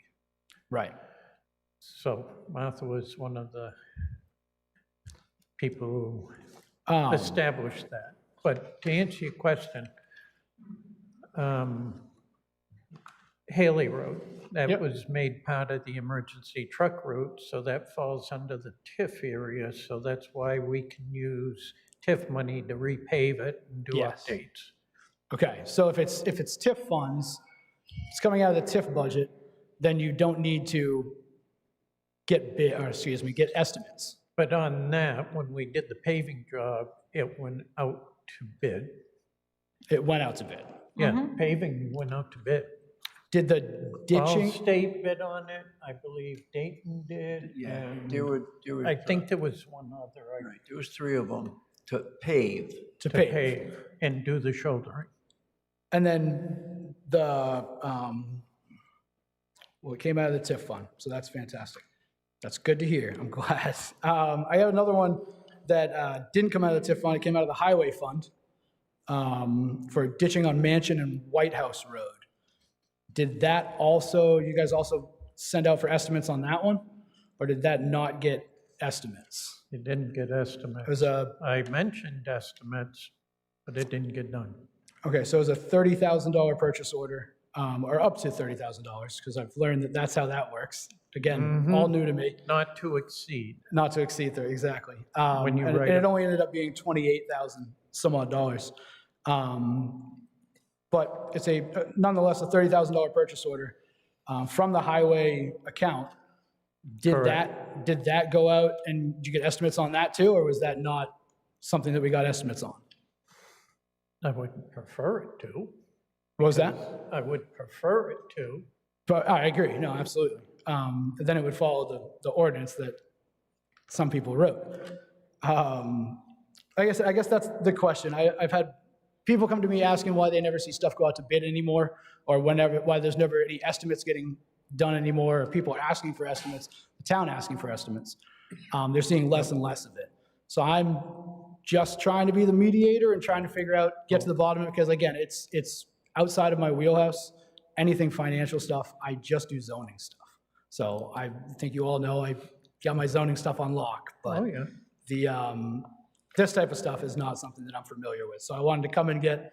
Right. So Martha was one of the people who established that. But to answer your question, Haley Road, that was made part of the emergency truck route, so that falls under the TIF area, so that's why we can use TIF money to repave it and do Yes. updates. Okay, so if it's TIF funds, it's coming out of the TIF budget, then you don't need to get estimates. But on that, when we did the paving job, it went out to bid. It went out to bid. Yeah, paving went out to bid. Did the ditching? State bid on it, I believe Dayton did. Yeah, and there were, I think there was one other. right, there was 3 of them to pave. To pave. And do the shouldering. And then it came out of the TIF fund, so that's fantastic. That's good to hear. I'm glad. I have another one that didn't come out of the TIF fund. It came out of the highway fund for ditching on Mansion and White House Road. Did that also, you guys also send out for estimates on that one? Or did that not get estimates? It didn't get estimates. It was I mentioned estimates, but it didn't get done. Okay, so it was a $30,000 purchase order, or up to $30,000, because I've learned that that's how that works. Again, all new to me. Not to exceed. Not to exceed 30, exactly. When you and write it it. only ended up being 28,000 some odd dollars. But it's nonetheless a $30,000 purchase order from the highway account. Did that go out, and did you get estimates on that too, or was that not something that we got estimates on? I would prefer it to. What was that? I would prefer it to. But I agree, no, absolutely. Then it would follow the ordinance that some people wrote. I guess that's the question. I've had people come to me asking why they never see stuff go out to bid anymore, or why there's never any estimates getting done anymore, or people are asking for estimates, the town asking for estimates. They're seeing less and less of it. So I'm just trying to be the mediator and trying to get to the bottom of it, because again, it's outside of my wheelhouse. Anything financial stuff, I just do zoning stuff. So I think you all know I got my zoning stuff on lock, but this type of stuff is not something that I'm familiar with. So I wanted to come and get,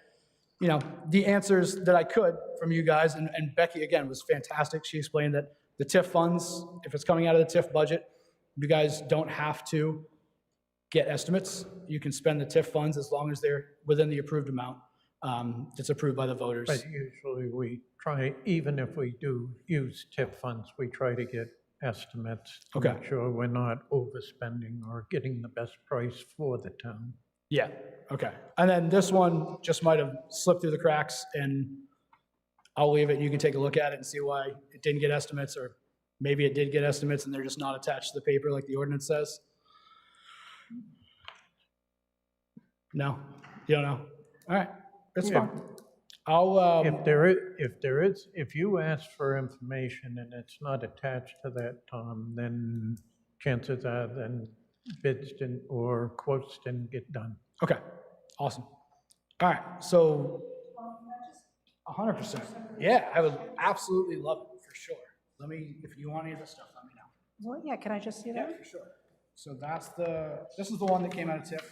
the answers that I could from you guys. And Becky, again, was fantastic. She explained that the TIF funds, if it's coming out of the TIF budget, you guys don't have to get estimates. You can spend the TIF funds as long as they're within the approved amount that's approved by the voters. But usually we try, even if we do use TIF funds, we try to get estimates to make sure we're not overspending or getting the best price for the town. Yeah, okay. And then this one just might have slipped through the cracks, and I'll leave it. You can take a look at it and see why it didn't get estimates, or maybe it did get estimates and they're just not attached to the paper like the ordinance says. No, you don't know? All right, it's Yeah. fine. I'll, If you ask for information and it's not attached to that, Tom, then chances are then bids didn't, or quotes didn't get done. okay, awesome. All right, so 100%. Yeah, I would absolutely love it, for sure. Let me, if you want any of this stuff, let me know. Well, yeah, can I just see that? Yeah, for sure. So this is the one that came out of TIF.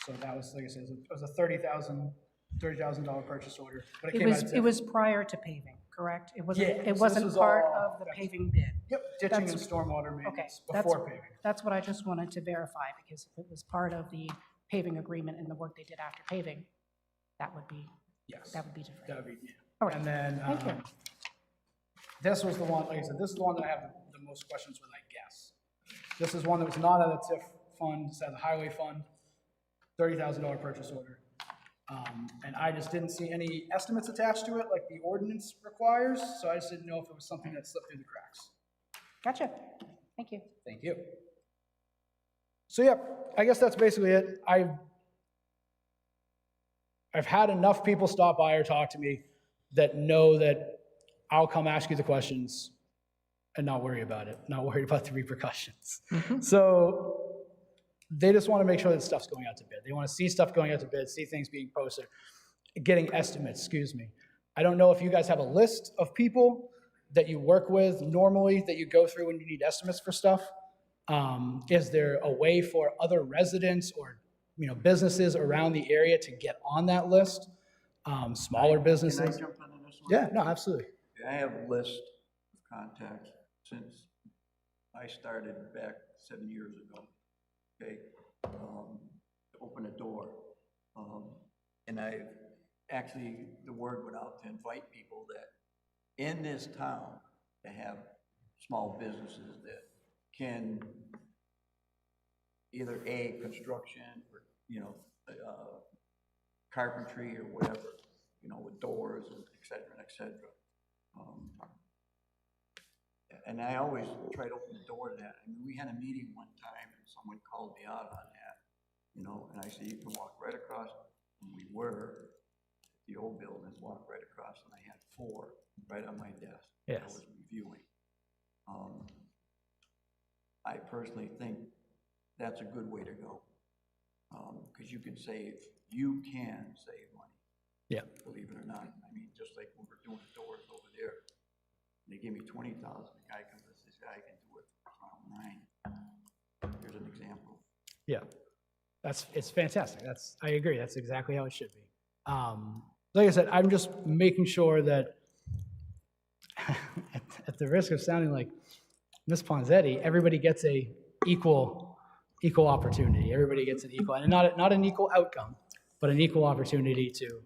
So that was, like I said, it was a $30,000 purchase order, but it came out of TIF. It was prior to paving, correct? It wasn't, Yeah, so it this wasn't was part all- of the paving bid? Yep, ditching and That's- stormwater Okay, maintenance that's, before paving. that's what I just wanted to verify, because if it was part of the paving agreement and the work they did after paving, that would be, Yes. that would be different. That would be, yeah. All right, And then, thank you. this was the one, like I said, this is the one that I have the most questions with, I guess. This is one that was not out of the TIF fund, it's out of the highway fund, $30,000 purchase order. And I just didn't see any estimates attached to it like the ordinance requires, so I just didn't know if it was something that slipped through the cracks. Gotcha, thank you. Thank you. So yeah, I guess that's basically it. I've had enough people stop by or talk to me that know that I'll come ask you the questions and not worry about it, not worry about the repercussions. So they just want to make sure that stuff's going out to bid. They want to see stuff going out to bid, see things being posted, getting estimates, excuse me. I don't know if you guys have a list of people that you work with normally that you go through when you need estimates for stuff. Is there a way for other residents or businesses around the area to get on that list? Smaller businesses. Can I jump into this one? Yeah, no, absolutely. I have a list of contacts since I started back 7 years ago, okay, to open a door. And I've actually, the word went out to invite people that in this town to have small businesses that can either construction or, carpentry or whatever, with doors and et cetera, et cetera. And I always try to open the door to that. I mean, we had a meeting one time and someone called me out on that, and I said, you can walk right across, and we were at the old building, walk right across, and I had 4 right on my desk. Yes. I was reviewing. I personally think that's a good way to go. Because you can save money. Yeah. Believe it or not. I mean, just like when we're doing doors over there, they give me 20,000. The guy comes and says, "I can do it for around 9." Here's an example. Yeah, it's fantastic. I agree. That's exactly how it should be. Like I said, I'm just making sure that at the risk of sounding like Ms. Ponzetti, everybody gets a equal opportunity. Everybody gets an equal, and not an equal outcome, but an equal opportunity to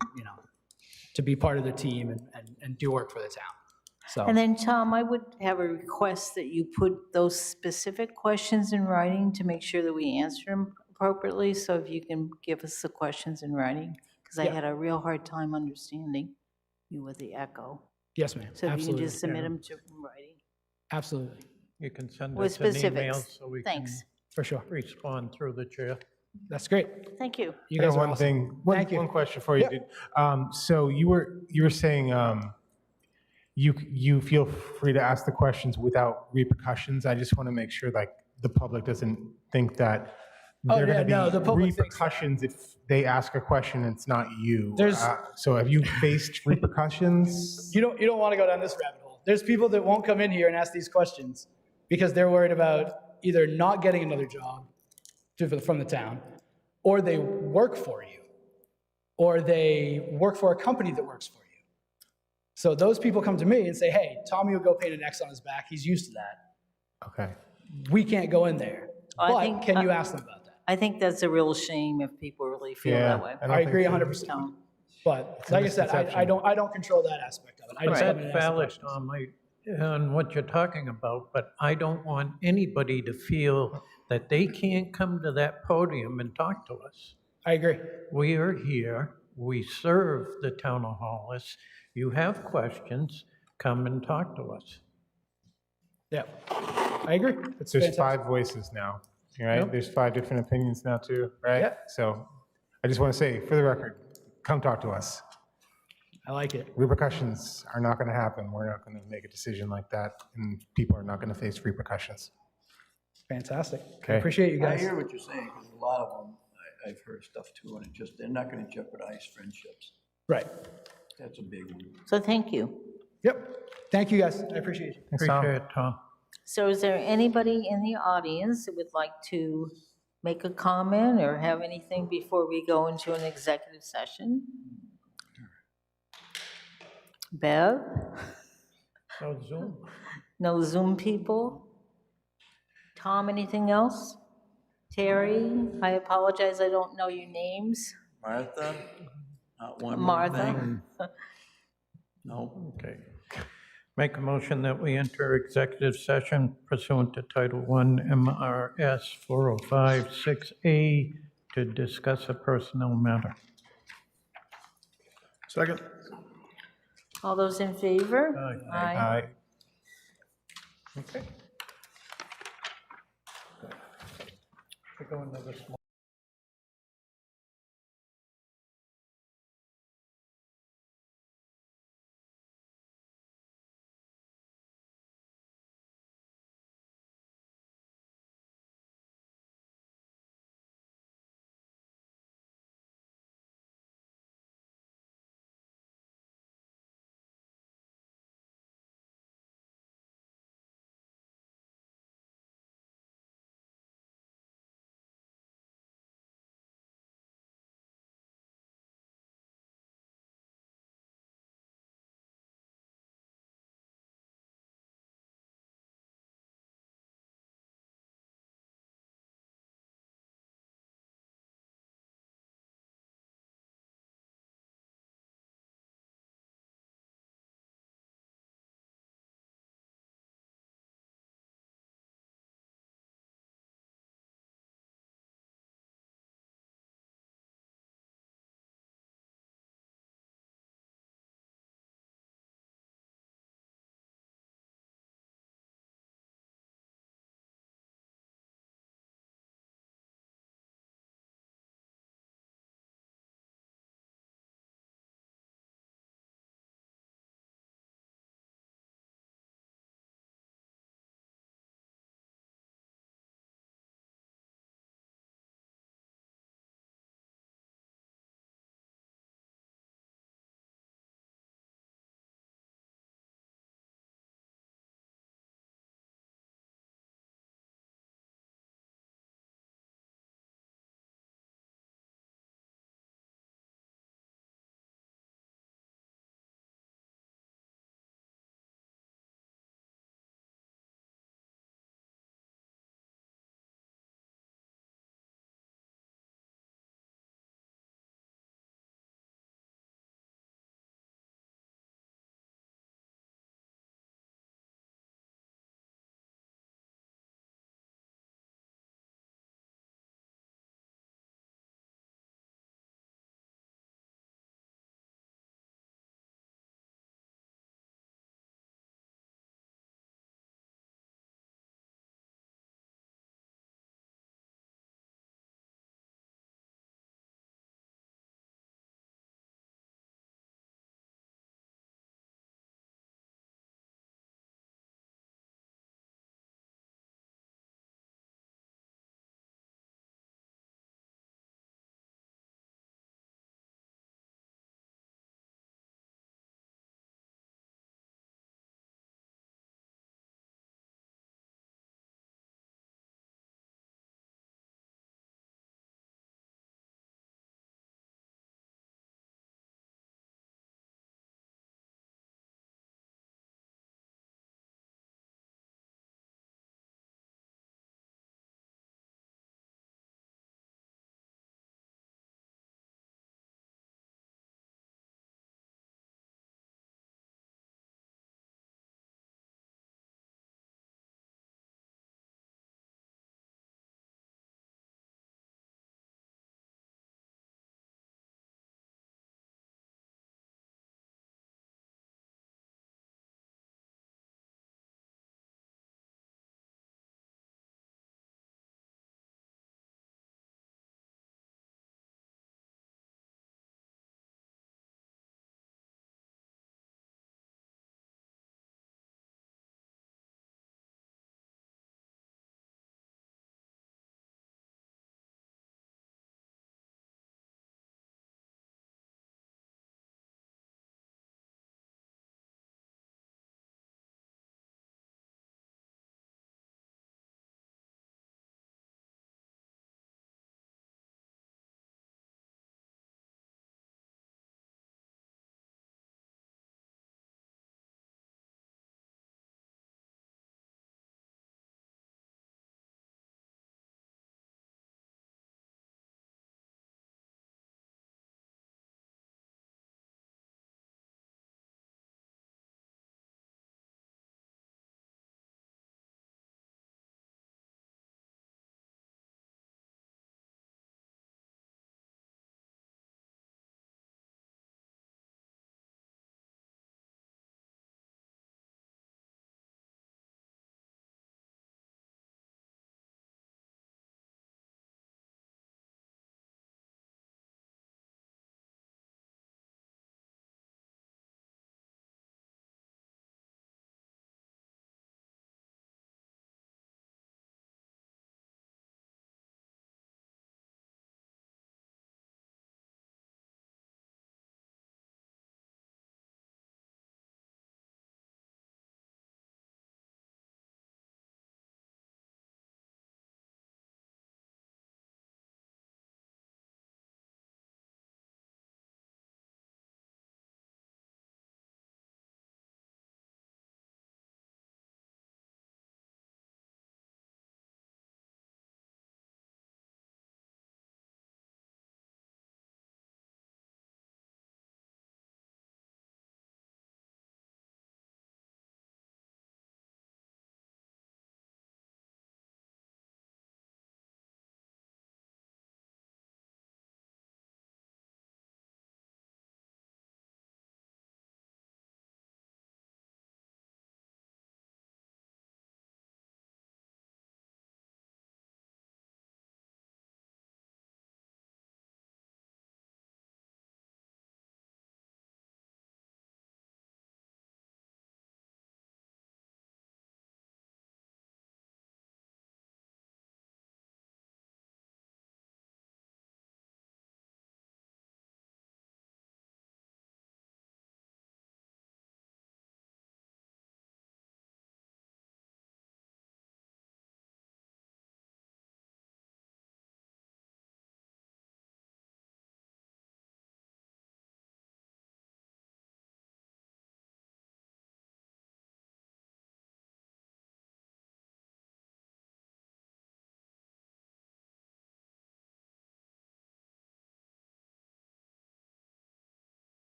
be part of the team and do work for the town. So. And then, Tom, I would have a request that you put those specific questions in writing to make sure that we answer them appropriately. So if you can give us the questions in writing, because I Yeah. had a real hard time understanding you with the echo. Yes, ma'am. So if you can Absolutely. just submit them to writing. Absolutely. You can send With us an email specifics. so we can Thanks. For sure. respond through the chair. That's great. Thank you. You I guys got are one awesome. thing, Thank you. one question for you, Yep. dude. So you were saying you feel free to ask the questions without repercussions. I just want to make sure like the public doesn't think that there are yeah, going to no, be the public thinks repercussions if they ask a question and it's not you. There's- So have you faced repercussions? You don't want to go down this rabbit hole. There's people that won't come in here and ask these questions because they're worried about either not getting another job from the town, or they work for you, or they work for a company that works for you. So those people come to me and say, hey, Tommy will go paint an X on his back. He's used to that. Okay. We can't go in there. I But think- can you ask them about that? I think that's a real shame if people really feel Yeah, that way. I agree 100%. Tom. But It's a like I said, misconception. I don't control that aspect of it. I just come in That's and ask the valid, questions. Tom, on what you're talking about, but I don't want anybody to feel that they can't come to that podium and talk to us. I agree. We are here, we serve the town of Hollis. You have questions, come and talk to us. Yeah, I agree. It's There's fantastic. 5 voices now. right? Yep. There's 5 different opinions now too, right? Yeah. So I just want to say, for the record, come talk to us. I like it. Repercussions are not going to happen. We're not going to make a decision like that, and people are not going to face repercussions. Fantastic. I Okay. appreciate you I guys. hear what you're saying, because a lot of them, I've heard stuff too, and they're not gonna jeopardize friendships. Right. That's a big one. So thank you. Yep. Thank you, guys. I appreciate you. Appreciate it, Tom. So is there anybody in the audience that would like to make a comment or have anything before we go into an executive session? Bev? No Zoom. No Zoom people? Tom, anything else? Terry, I apologize, I don't know your names. Martha, not one more Martha? thing. No. Okay. Make a motion that we enter executive session pursuant to Title I MRS 4056A to discuss a personnel matter. Second. All those in favor? Aye. Okay. We go into the small.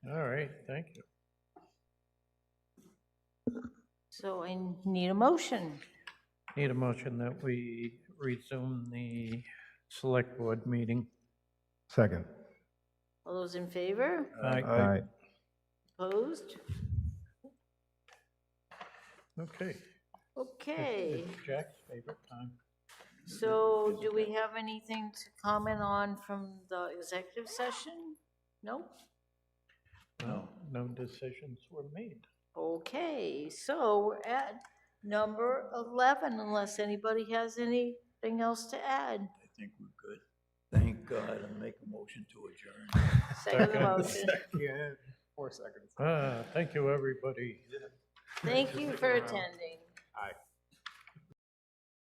All right, thank you. So I need a motion. Need a motion that we resume the select board meeting. Second. All those in favor? Aye. Opposed? Okay. Okay. It's Jack's favorite time. So do we have anything to comment on from the executive session? Nope. No decisions were made. Okay, so we're at number 11, unless anybody has anything else to add. I think we're good. Thank God, and make a motion to adjourn. Second motion. Second. 4 seconds. Thank you, everybody. Thank you for attending. Aye.